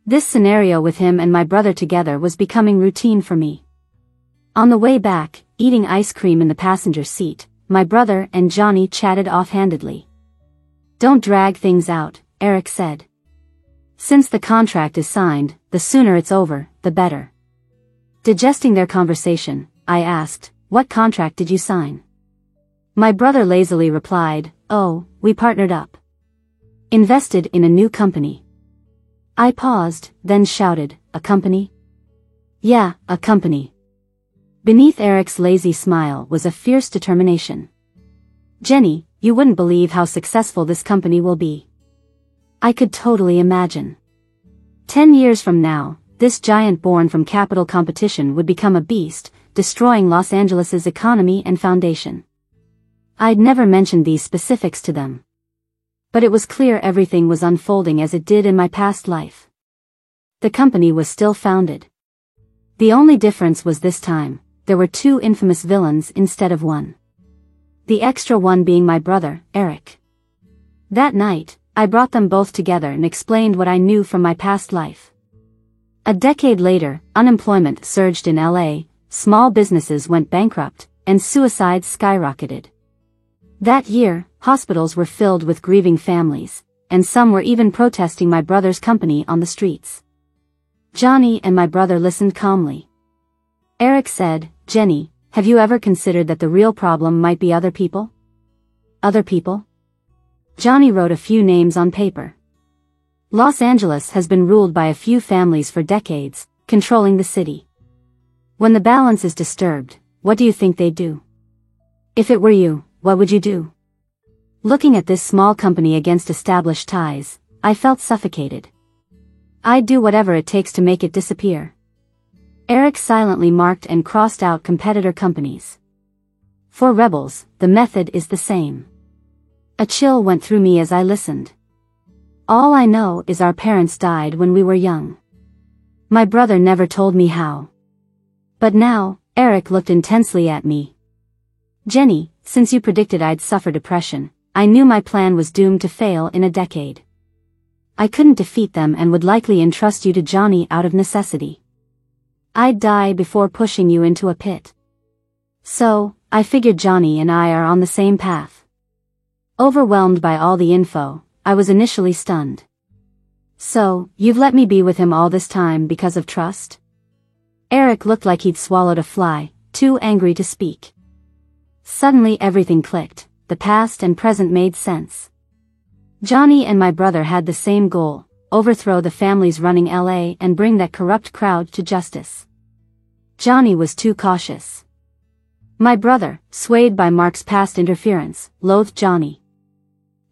This scenario with him and my brother together was becoming routine for me. On the way back, eating ice cream in the passenger seat, my brother and Johnny chatted offhandedly. "Don't drag things out," Eric said. "Since the contract is signed, the sooner it's over, the better." Digesting their conversation, I asked, "What contract did you sign?" My brother lazily replied, "Oh, we partnered up. Invested in a new company." I paused, then shouted, "A company?" "Yeah, a company." Beneath Eric's lazy smile was a fierce determination. "Jenny, you wouldn't believe how successful this company will be." I could totally imagine. 10 years from now, this giant born from capital competition would become a beast, destroying Los Angeles's economy and foundation. I'd never mentioned these specifics to them. But it was clear everything was unfolding as it did in my past life. The company was still founded. The only difference was this time, there were 2 infamous villains instead of 1. The extra one being my brother, Eric. That night, I brought them both together and explained what I knew from my past life. A decade later, unemployment surged in LA, small businesses went bankrupt, and suicides skyrocketed. That year, hospitals were filled with grieving families, and some were even protesting my brother's company on the streets. Johnny and my brother listened calmly. Eric said, "Jenny, have you ever considered that the real problem might be other people?" "Other people?" Johnny wrote a few names on paper. "Los Angeles has been ruled by a few families for decades, controlling the city. When the balance is disturbed, what do you think they'd do? If it were you, what would you do?" Looking at this small company against established ties, I felt suffocated. I'd do whatever it takes to make it disappear. Eric silently marked and crossed out competitor companies. For rebels, the method is the same. A chill went through me as I listened. All I know is our parents died when we were young. My brother never told me how. But now, Eric looked intensely at me. "Jenny, since you predicted I'd suffer depression, I knew my plan was doomed to fail in a decade. I couldn't defeat them and would likely entrust you to Johnny out of necessity. I'd die before pushing you into a pit. So, I figured Johnny and I are on the same path." Overwhelmed by all the info, I was initially stunned. "So, you've let me be with him all this time because of trust?" Eric looked like he'd swallowed a fly, too angry to speak. Suddenly everything clicked, the past and present made sense. Johnny and my brother had the same goal, overthrow the families running LA and bring that corrupt crowd to justice. Johnny was too cautious. My brother, swayed by Mark's past interference, loathed Johnny.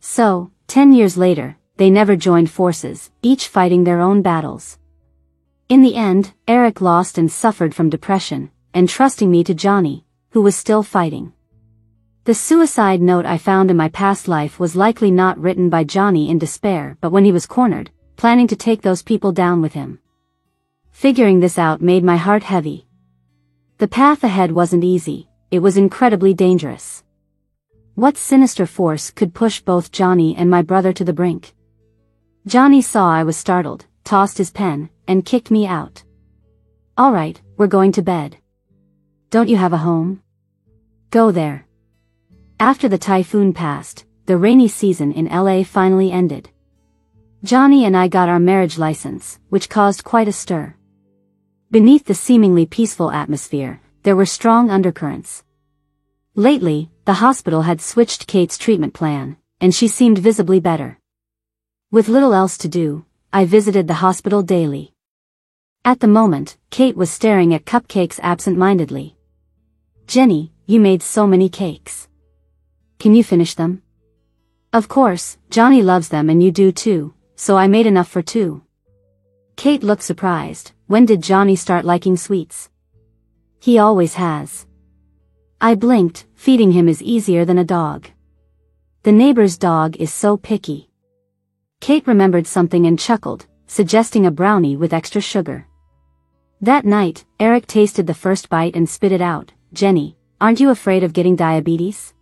So, 10 years later, they never joined forces, each fighting their own battles. In the end, Eric lost and suffered from depression, entrusting me to Johnny, who was still fighting. The suicide note I found in my past life was likely not written by Johnny in despair but when he was cornered, planning to take those people down with him. Figuring this out made my heart heavy. The path ahead wasn't easy, it was incredibly dangerous. What sinister force could push both Johnny and my brother to the brink? Johnny saw I was startled, tossed his pen, and kicked me out. Alright, we're going to bed. Don't you have a home? Go there. After the typhoon passed, the rainy season in LA finally ended. Johnny and I got our marriage license, which caused quite a stir. Beneath the seemingly peaceful atmosphere, there were strong undercurrents. Lately, the hospital had switched Kate's treatment plan, and she seemed visibly better. With little else to do, I visited the hospital daily. At the moment, Kate was staring at cupcakes absent-mindedly. "Jenny, you made so many cakes. Can you finish them?" "Of course, Johnny loves them and you do too, so I made enough for two." Kate looked surprised. "When did Johnny start liking sweets?" "He always has." I blinked. Feeding him is easier than a dog. The neighbor's dog is so picky. Kate remembered something and chuckled, suggesting a brownie with extra sugar. That night, Eric tasted the first bite and spit it out. "Jenny, aren't you afraid of getting diabetes?"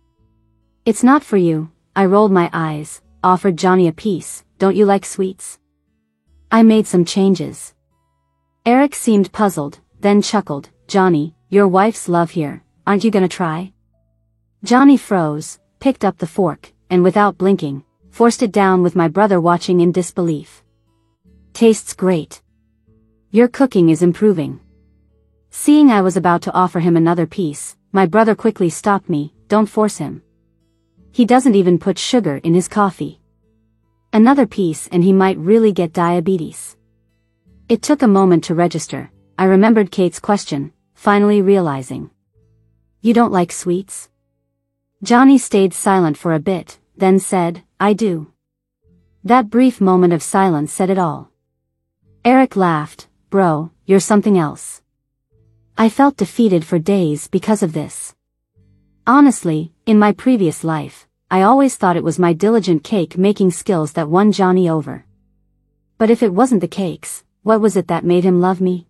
"It's not for you." I rolled my eyes, offered Johnny a piece. "Don't you like sweets?" I made some changes. Eric seemed puzzled, then chuckled. "Johnny, your wife's love here, aren't you gonna try?" Johnny froze, picked up the fork, and without blinking, forced it down with my brother watching in disbelief. "Tastes great. Your cooking is improving." Seeing I was about to offer him another piece, my brother quickly stopped me. "Don't force him. He doesn't even put sugar in his coffee. Another piece and he might really get diabetes." It took a moment to register. I remembered Kate's question, finally realizing. "You don't like sweets?" Johnny stayed silent for a bit, then said, "I do." That brief moment of silence said it all. Eric laughed. "Bro, you're something else." I felt defeated for days because of this. Honestly, in my previous life, I always thought it was my diligent cake-making skills that won Johnny over. But if it wasn't the cakes, what was it that made him love me?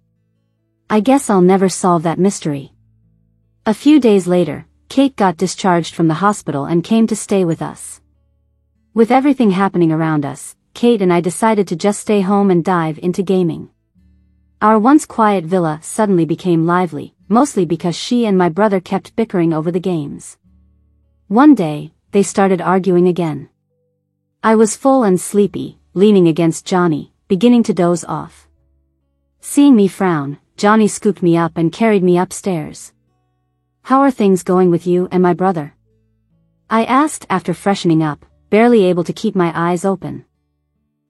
I guess I'll never solve that mystery. A few days later, Kate got discharged from the hospital and came to stay with us. With everything happening around us, Kate and I decided to just stay home and dive into gaming. Our once quiet villa suddenly became lively, mostly because she and my brother kept bickering over the games. One day, they started arguing again. I was full and sleepy, leaning against Johnny, beginning to doze off. Seeing me frown, Johnny scooped me up and carried me upstairs. "How are things going with you and my brother?" I asked after freshening up, barely able to keep my eyes open.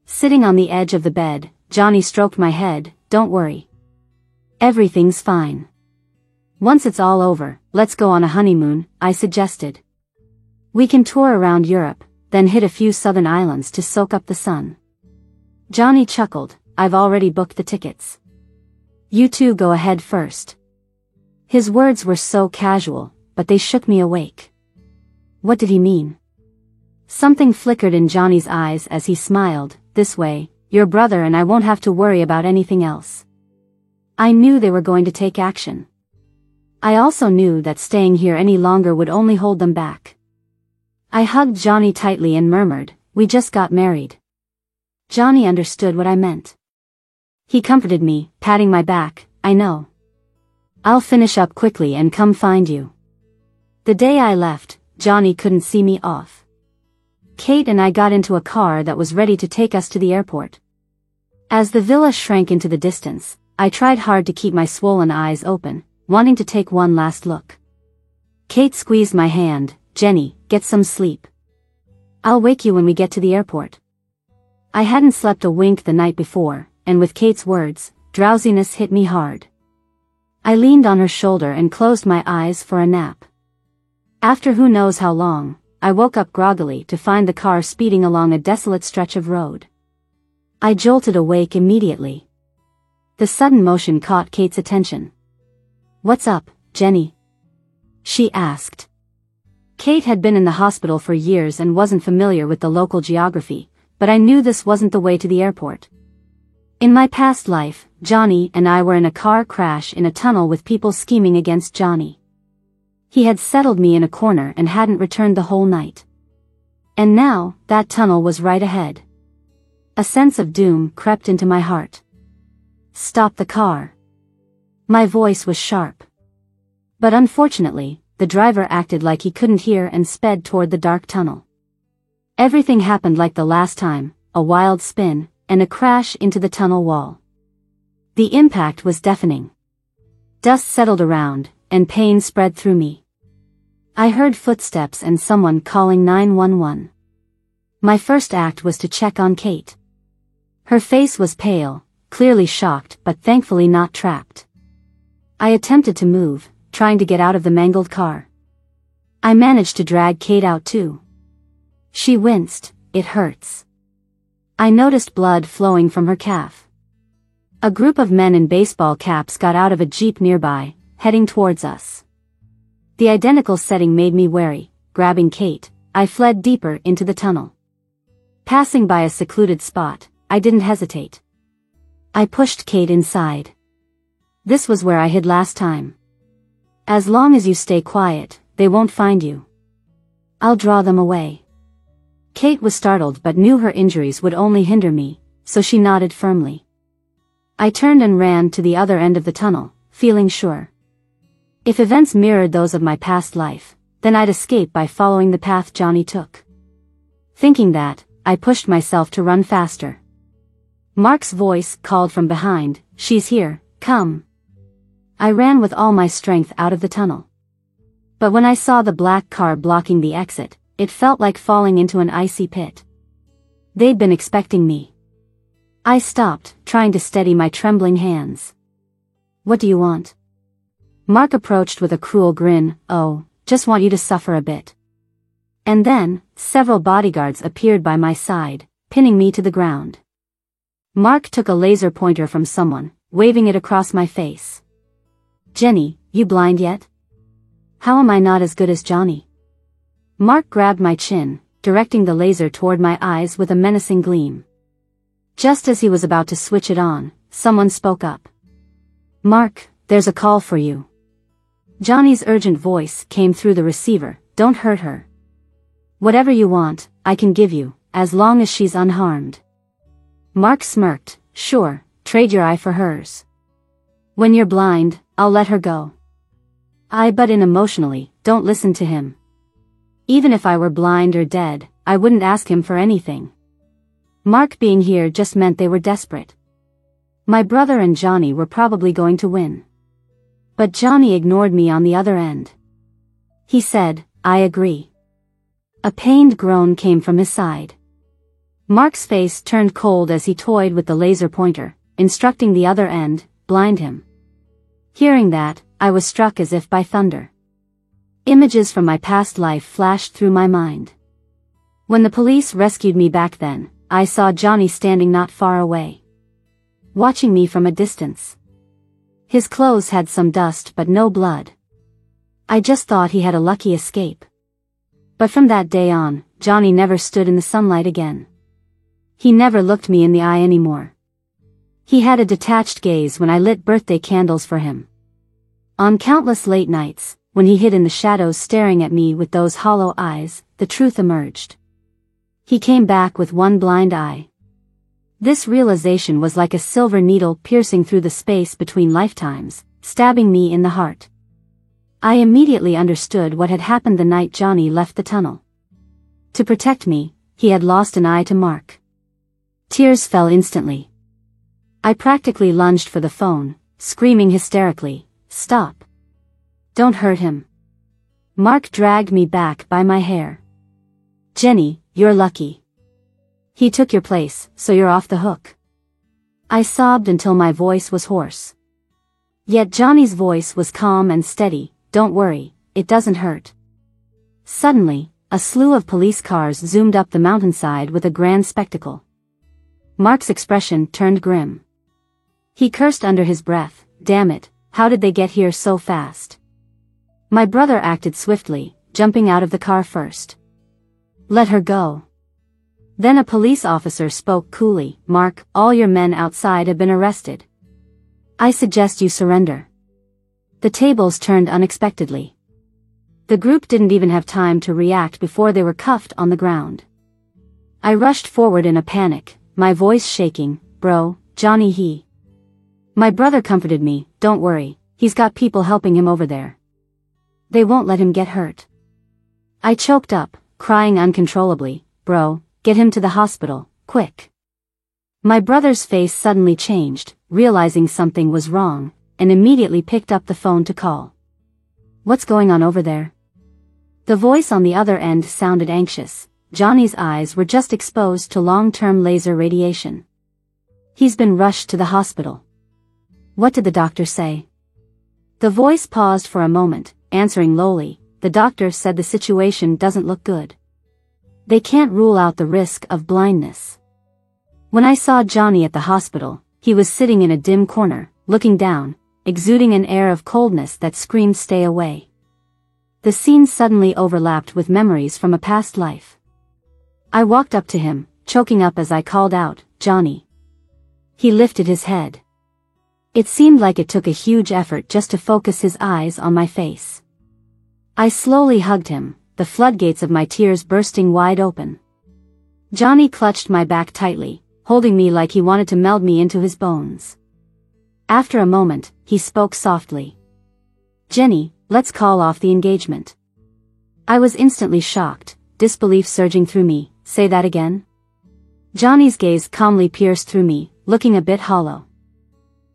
Sitting on the edge of the bed, Johnny stroked my head. "Don't worry. Everything's fine. Once it's all over, let's go on a honeymoon," I suggested. "We can tour around Europe, then hit a few southern islands to soak up the sun." Johnny chuckled. "I've already booked the tickets. You two go ahead first." His words were so casual, but they shook me awake. What did he mean? Something flickered in Johnny's eyes as he smiled. "This way, your brother and I won't have to worry about anything else." I knew they were going to take action. I also knew that staying here any longer would only hold them back. I hugged Johnny tightly and murmured, "We just got married." Johnny understood what I meant. He comforted me, patting my back. "I know. I'll finish up quickly and come find you." The day I left, Johnny couldn't see me off. Kate and I got into a car that was ready to take us to the airport. As the villa shrank into the distance, I tried hard to keep my swollen eyes open, wanting to take one last look. Kate squeezed my hand. "Jenny, get some sleep. I'll wake you when we get to the airport." I hadn't slept a wink the night before, and with Kate's words, drowsiness hit me hard. I leaned on her shoulder and closed my eyes for a nap. After who knows how long, I woke up groggily to find the car speeding along a desolate stretch of road. I jolted awake immediately. The sudden motion caught Kate's attention. "What's up, Jenny?" she asked. Kate had been in the hospital for years and wasn't familiar with the local geography, but I knew this wasn't the way to the airport. In my past life, Johnny and I were in a car crash in a tunnel with people scheming against Johnny. He had settled me in a corner and hadn't returned the whole night. And now, that tunnel was right ahead. A sense of doom crept into my heart. "Stop the car." My voice was sharp. But unfortunately, the driver acted like he couldn't hear and sped toward the dark tunnel. Everything happened like the last time, a wild spin, and a crash into the tunnel wall. The impact was deafening. Dust settled around, and pain spread through me. I heard footsteps and someone calling 911. My first act was to check on Kate. Her face was pale, clearly shocked but thankfully not trapped. I attempted to move, trying to get out of the mangled car. I managed to drag Kate out too. She winced. It hurts. I noticed blood flowing from her calf. A group of men in baseball caps got out of a jeep nearby, heading towards us. The identical setting made me wary. Grabbing Kate, I fled deeper into the tunnel. Passing by a secluded spot, I didn't hesitate. I pushed Kate inside. This was where I hid last time. As long as you stay quiet, they won't find you. I'll draw them away. Kate was startled but knew her injuries would only hinder me, so she nodded firmly. I turned and ran to the other end of the tunnel, feeling sure. If events mirrored those of my past life, then I'd escape by following the path Johnny took. Thinking that, I pushed myself to run faster. Mark's voice called from behind, "She's here, come." I ran with all my strength out of the tunnel. But when I saw the black car blocking the exit, it felt like falling into an icy pit. They'd been expecting me. I stopped, trying to steady my trembling hands. "What do you want?" Mark approached with a cruel grin. "Oh, just want you to suffer a bit." And then, several bodyguards appeared by my side, pinning me to the ground. Mark took a laser pointer from someone, waving it across my face. "Jenny, you blind yet? How am I not as good as Johnny?" Mark grabbed my chin, directing the laser toward my eyes with a menacing gleam. Just as he was about to switch it on, someone spoke up. "Mark, there's a call for you." Johnny's urgent voice came through the receiver. "Don't hurt her. Whatever you want, I can give you, as long as she's unharmed." Mark smirked. "Sure, trade your eye for hers. When you're blind, I'll let her go." I butt in emotionally. Don't listen to him. Even if I were blind or dead, I wouldn't ask him for anything. Mark being here just meant they were desperate. My brother and Johnny were probably going to win. But Johnny ignored me on the other end. He said, "I agree." A pained groan came from his side. Mark's face turned cold as he toyed with the laser pointer, instructing the other end, "Blind him." Hearing that, I was struck as if by thunder. Images from my past life flashed through my mind. When the police rescued me back then, I saw Johnny standing not far away, watching me from a distance. His clothes had some dust but no blood. I just thought he had a lucky escape. But from that day on, Johnny never stood in the sunlight again. He never looked me in the eye anymore. He had a detached gaze when I lit birthday candles for him. On countless late nights, when he hid in the shadows staring at me with those hollow eyes, the truth emerged. He came back with one blind eye. This realization was like a silver needle piercing through the space between lifetimes, stabbing me in the heart. I immediately understood what had happened the night Johnny left the tunnel. To protect me, he had lost an eye to Mark. Tears fell instantly. I practically lunged for the phone, screaming hysterically, "Stop. Don't hurt him." Mark dragged me back by my hair. "Jenny, you're lucky. He took your place, so you're off the hook." I sobbed until my voice was hoarse. Yet Johnny's voice was calm and steady. "Don't worry, it doesn't hurt." Suddenly, a slew of police cars zoomed up the mountainside with a grand spectacle. Mark's expression turned grim. He cursed under his breath, "Damn it, how did they get here so fast?" My brother acted swiftly, jumping out of the car first. "Let her go." Then a police officer spoke coolly, "Mark, all your men outside have been arrested. I suggest you surrender." The tables turned unexpectedly. The group didn't even have time to react before they were cuffed on the ground. I rushed forward in a panic, my voice shaking. "Bro, Johnny, he..." My brother comforted me, "Don't worry, he's got people helping him over there. They won't let him get hurt." I choked up, crying uncontrollably, "Bro, get him to the hospital, quick." My brother's face suddenly changed, realizing something was wrong, and immediately picked up the phone to call. "What's going on over there?" The voice on the other end sounded anxious. Johnny's eyes were just exposed to long-term laser radiation. "He's been rushed to the hospital." "What did the doctor say?" The voice paused for a moment, answering lowly, "The doctor said the situation doesn't look good. They can't rule out the risk of blindness." When I saw Johnny at the hospital, he was sitting in a dim corner, looking down, exuding an air of coldness that screamed "Stay away." The scene suddenly overlapped with memories from a past life. I walked up to him, choking up as I called out, "Johnny." He lifted his head. It seemed like it took a huge effort just to focus his eyes on my face. I slowly hugged him, the floodgates of my tears bursting wide open. Johnny clutched my back tightly, holding me like he wanted to meld me into his bones. After a moment, he spoke softly. "Jenny, let's call off the engagement." I was instantly shocked, disbelief surging through me. "Say that again?" Johnny's gaze calmly pierced through me, looking a bit hollow.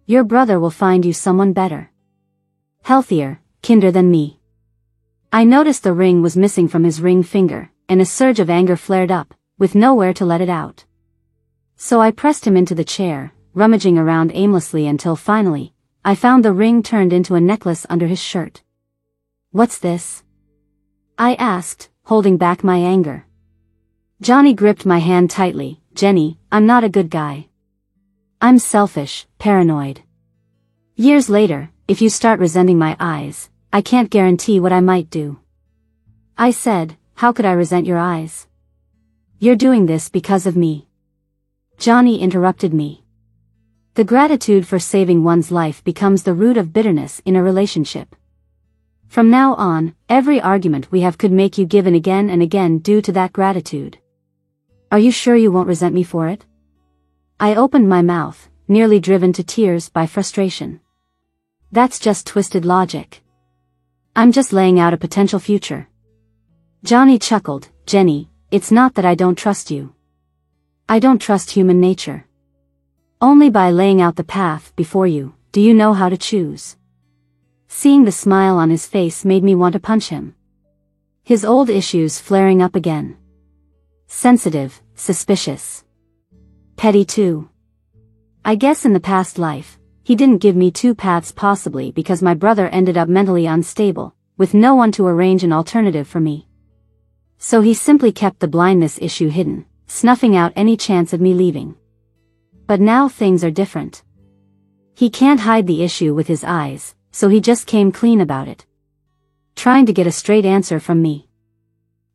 "Your brother will find you someone better. Healthier, kinder than me." I noticed the ring was missing from his ring finger, and a surge of anger flared up, with nowhere to let it out. So I pressed him into the chair, rummaging around aimlessly until finally, I found the ring turned into a necklace under his shirt. "What's this?" I asked, holding back my anger. Johnny gripped my hand tightly. "Jenny, I'm not a good guy. I'm selfish, paranoid. Years later, if you start resenting my eyes, I can't guarantee what I might do." I said, "How could I resent your eyes? You're doing this because of me." Johnny interrupted me. The gratitude for saving one's life becomes the root of bitterness in a relationship. From now on, every argument we have could make you give in again and again due to that gratitude. Are you sure you won't resent me for it? I opened my mouth, nearly driven to tears by frustration. That's just twisted logic. I'm just laying out a potential future. Johnny chuckled. "Jenny, it's not that I don't trust you. I don't trust human nature. Only by laying out the path before you, do you know how to choose." Seeing the smile on his face made me want to punch him. His old issues flaring up again. Sensitive, suspicious. Petty too. I guess in the past life, he didn't give me two paths possibly because my brother ended up mentally unstable, with no one to arrange an alternative for me. So he simply kept the blindness issue hidden, snuffing out any chance of me leaving. But now things are different. He can't hide the issue with his eyes, so he just came clean about it. Trying to get a straight answer from me.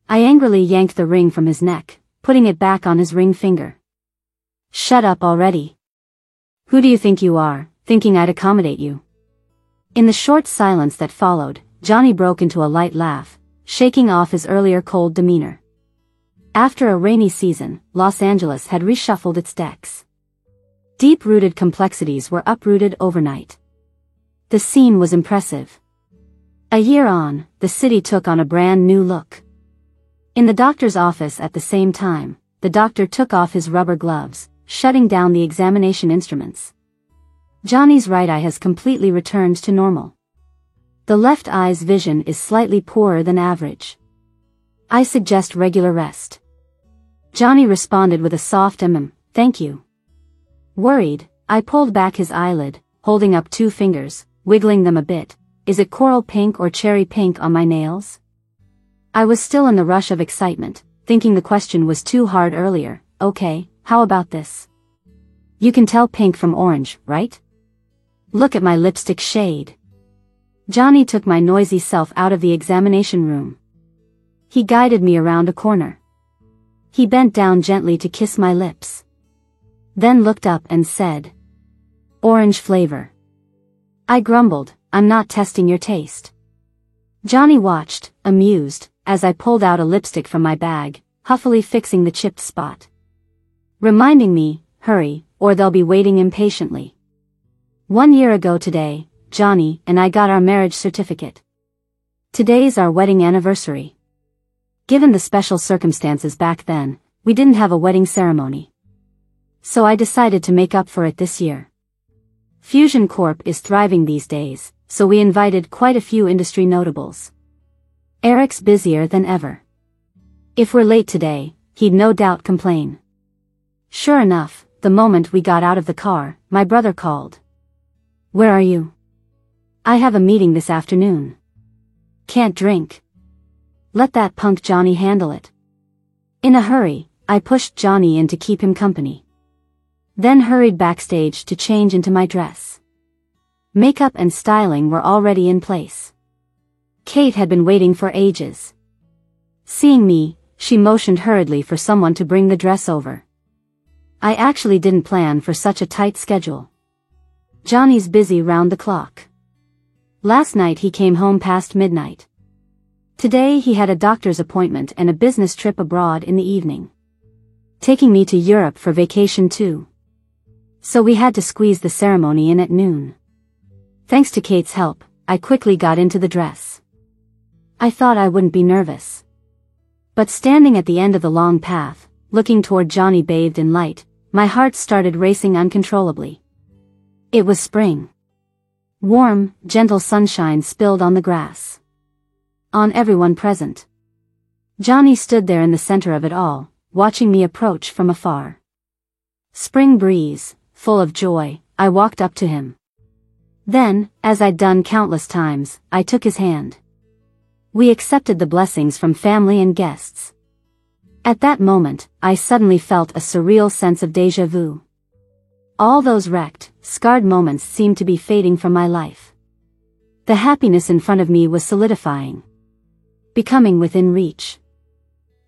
I angrily yanked the ring from his neck, putting it back on his ring finger. "Shut up already. Who do you think you are, thinking I'd accommodate you?" In the short silence that followed, Johnny broke into a light laugh, shaking off his earlier cold demeanor. After a rainy season, Los Angeles had reshuffled its decks. Deep-rooted complexities were uprooted overnight. The scene was impressive. A year on, the city took on a brand new look. In the doctor's office at the same time, the doctor took off his rubber gloves, shutting down the examination instruments. Johnny's right eye has completely returned to normal. The left eye's vision is slightly poorer than average. I suggest regular rest. Johnny responded with a soft "Thank you." Worried, I pulled back his eyelid, holding up two fingers, wiggling them a bit. "Is it coral pink or cherry pink on my nails?" I was still in the rush of excitement, thinking the question was too hard earlier. "Okay, how about this? You can tell pink from orange, right? Look at my lipstick shade." Johnny took my noisy self out of the examination room. He guided me around a corner. He bent down gently to kiss my lips. Then looked up and said, "Orange flavor." I grumbled, "I'm not testing your taste." Johnny watched, amused, as I pulled out a lipstick from my bag, huffily fixing the chipped spot. Reminding me, "Hurry, or they'll be waiting impatiently." 1 year ago today, Johnny and I got our marriage certificate. Today's our wedding anniversary. Given the special circumstances back then, we didn't have a wedding ceremony. So I decided to make up for it this year. Fusion Corp is thriving these days, so we invited quite a few industry notables. Eric's busier than ever. If we're late today, he'd no doubt complain. Sure enough, the moment we got out of the car, my brother called. "Where are you?" "I have a meeting this afternoon." "Can't drink." "Let that punk Johnny handle it." In a hurry, I pushed Johnny in to keep him company. Then hurried backstage to change into my dress. Makeup and styling were already in place. Kate had been waiting for ages. Seeing me, she motioned hurriedly for someone to bring the dress over. I actually didn't plan for such a tight schedule. Johnny's busy round the clock. Last night he came home past midnight. Today he had a doctor's appointment and a business trip abroad in the evening. Taking me to Europe for vacation too. So we had to squeeze the ceremony in at noon. Thanks to Kate's help, I quickly got into the dress. I thought I wouldn't be nervous. But standing at the end of the long path, looking toward Johnny bathed in light, my heart started racing uncontrollably. It was spring. Warm, gentle sunshine spilled on the grass. On everyone present. Johnny stood there in the center of it all, watching me approach from afar. Spring breeze, full of joy, I walked up to him. Then, as I'd done countless times, I took his hand. We accepted the blessings from family and guests. At that moment, I suddenly felt a surreal sense of déjà vu. All those wrecked, scarred moments seemed to be fading from my life. The happiness in front of me was solidifying. Becoming within reach.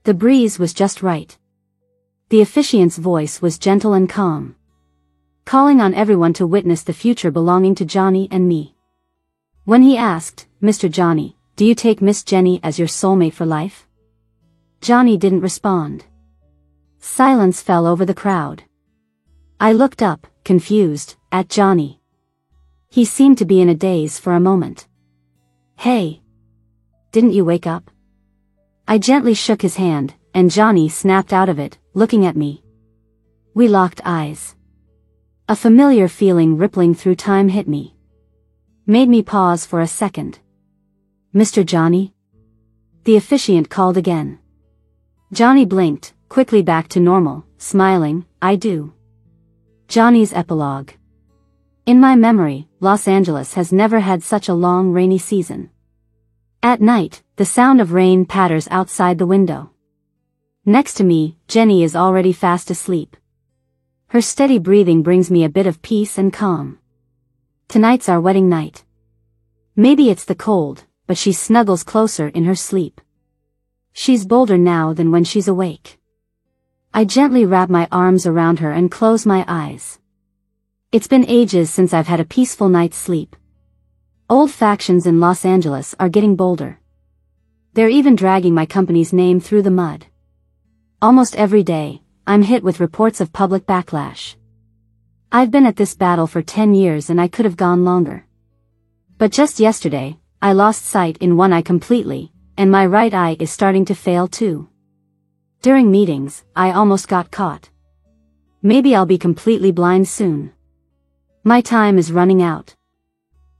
The breeze was just right. The officiant's voice was gentle and calm. Calling on everyone to witness the future belonging to Johnny and me. When he asked, "Mr. Johnny, do you take Miss Jenny as your soulmate for life?" Johnny didn't respond. Silence fell over the crowd. I looked up, confused, at Johnny. He seemed to be in a daze for a moment. "Hey! Didn't you wake up?" I gently shook his hand, and Johnny snapped out of it, looking at me. We locked eyes. A familiar feeling rippling through time hit me. Made me pause for a second. "Mr. Johnny?" The officiant called again. Johnny blinked, quickly back to normal, smiling, "I do." Johnny's epilogue. In my memory, Los Angeles has never had such a long rainy season. At night, the sound of rain patters outside the window. Next to me, Jenny is already fast asleep. Her steady breathing brings me a bit of peace and calm. Tonight's our wedding night. Maybe it's the cold, but she snuggles closer in her sleep. She's bolder now than when she's awake. I gently wrap my arms around her and close my eyes. It's been ages since I've had a peaceful night's sleep. Old factions in Los Angeles are getting bolder. They're even dragging my company's name through the mud. Almost every day, I'm hit with reports of public backlash. I've been at this battle for 10 years and I could have gone longer. But just yesterday, I lost sight in one eye completely, and my right eye is starting to fail too. During meetings, I almost got caught. Maybe I'll be completely blind soon. My time is running out.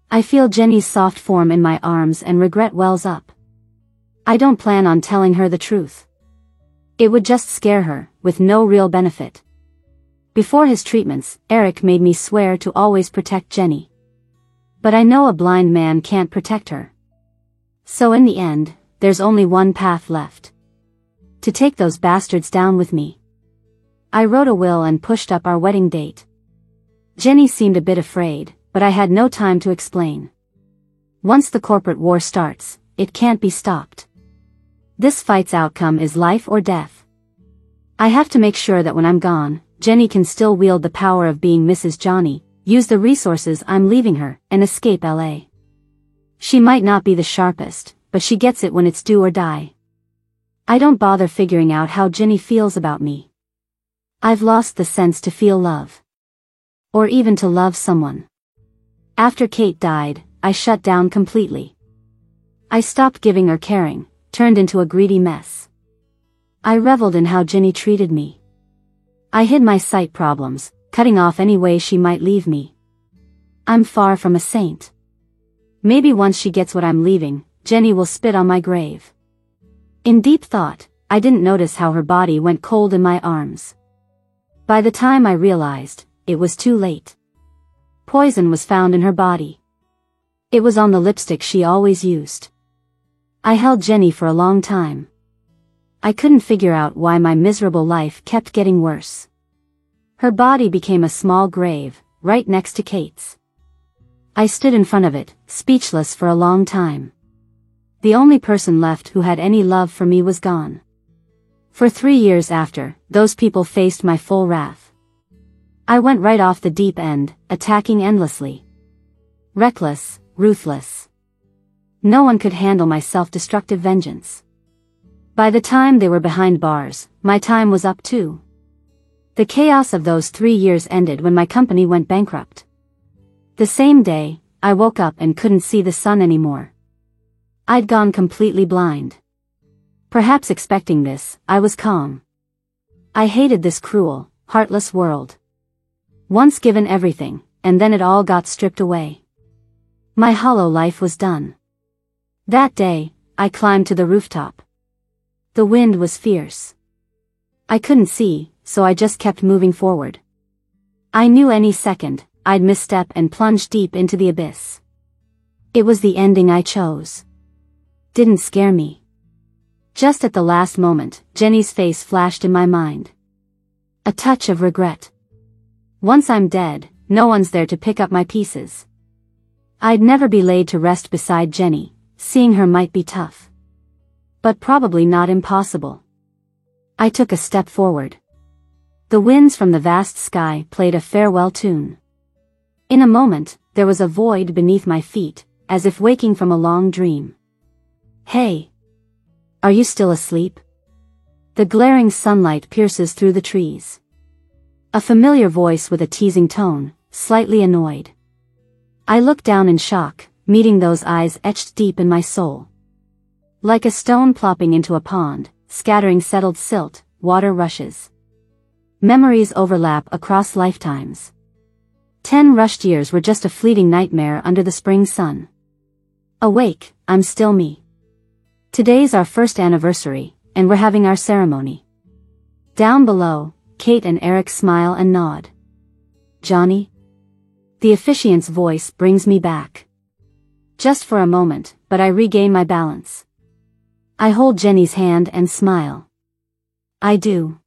I feel Jenny's soft form in my arms and regret wells up. I don't plan on telling her the truth. It would just scare her, with no real benefit. Before his treatments, Eric made me swear to always protect Jenny. But I know a blind man can't protect her. So in the end, there's only one path left. To take those bastards down with me. I wrote a will and pushed up our wedding date. Jenny seemed a bit afraid, but I had no time to explain. Once the corporate war starts, it can't be stopped. This fight's outcome is life or death. I have to make sure that when I'm gone, Jenny can still wield the power of being Mrs. Johnny, use the resources I'm leaving her, and escape LA. She might not be the sharpest, but she gets it when it's do or die. I don't bother figuring out how Jenny feels about me. I've lost the sense to feel love. Or even to love someone. After Kate died, I shut down completely. I stopped giving or caring, turned into a greedy mess. I reveled in how Ginny treated me. I hid my sight problems, cutting off any way she might leave me. I'm far from a saint. Maybe once she gets what I'm leaving, Jenny will spit on my grave. In deep thought, I didn't notice how her body went cold in my arms. By the time I realized, it was too late. Poison was found in her body. It was on the lipstick she always used. I held Jenny for a long time. I couldn't figure out why my miserable life kept getting worse. Her body became a small grave, right next to Kate's. I stood in front of it, speechless for a long time. The only person left who had any love for me was gone. For 3 years after, those people faced my full wrath. I went right off the deep end, attacking endlessly. Reckless, ruthless. No one could handle my self-destructive vengeance. By the time they were behind bars, my time was up too. The chaos of those 3 years ended when my company went bankrupt. The same day, I woke up and couldn't see the sun anymore. I'd gone completely blind. Perhaps expecting this, I was calm. I hated this cruel, heartless world. Once given everything, and then it all got stripped away. My hollow life was done. That day, I climbed to the rooftop. The wind was fierce. I couldn't see, so I just kept moving forward. I knew any second, I'd misstep and plunge deep into the abyss. It was the ending I chose. Didn't scare me. Just at the last moment, Jenny's face flashed in my mind. A touch of regret. Once I'm dead, no one's there to pick up my pieces. I'd never be laid to rest beside Jenny, seeing her might be tough. But probably not impossible. I took a step forward. The winds from the vast sky played a farewell tune. In a moment, there was a void beneath my feet, as if waking from a long dream. Hey! Are you still asleep? The glaring sunlight pierces through the trees. A familiar voice with a teasing tone, slightly annoyed. I looked down in shock, meeting those eyes etched deep in my soul. Like a stone plopping into a pond, scattering settled silt, water rushes. Memories overlap across lifetimes. 10 rushed years were just a fleeting nightmare under the spring sun. Awake, I'm still me. Today's our first anniversary, and we're having our ceremony. Down below, Kate and Eric smile and nod. Johnny? The officiant's voice brings me back. Just for a moment, but I regain my balance. I hold Jenny's hand and smile. I do.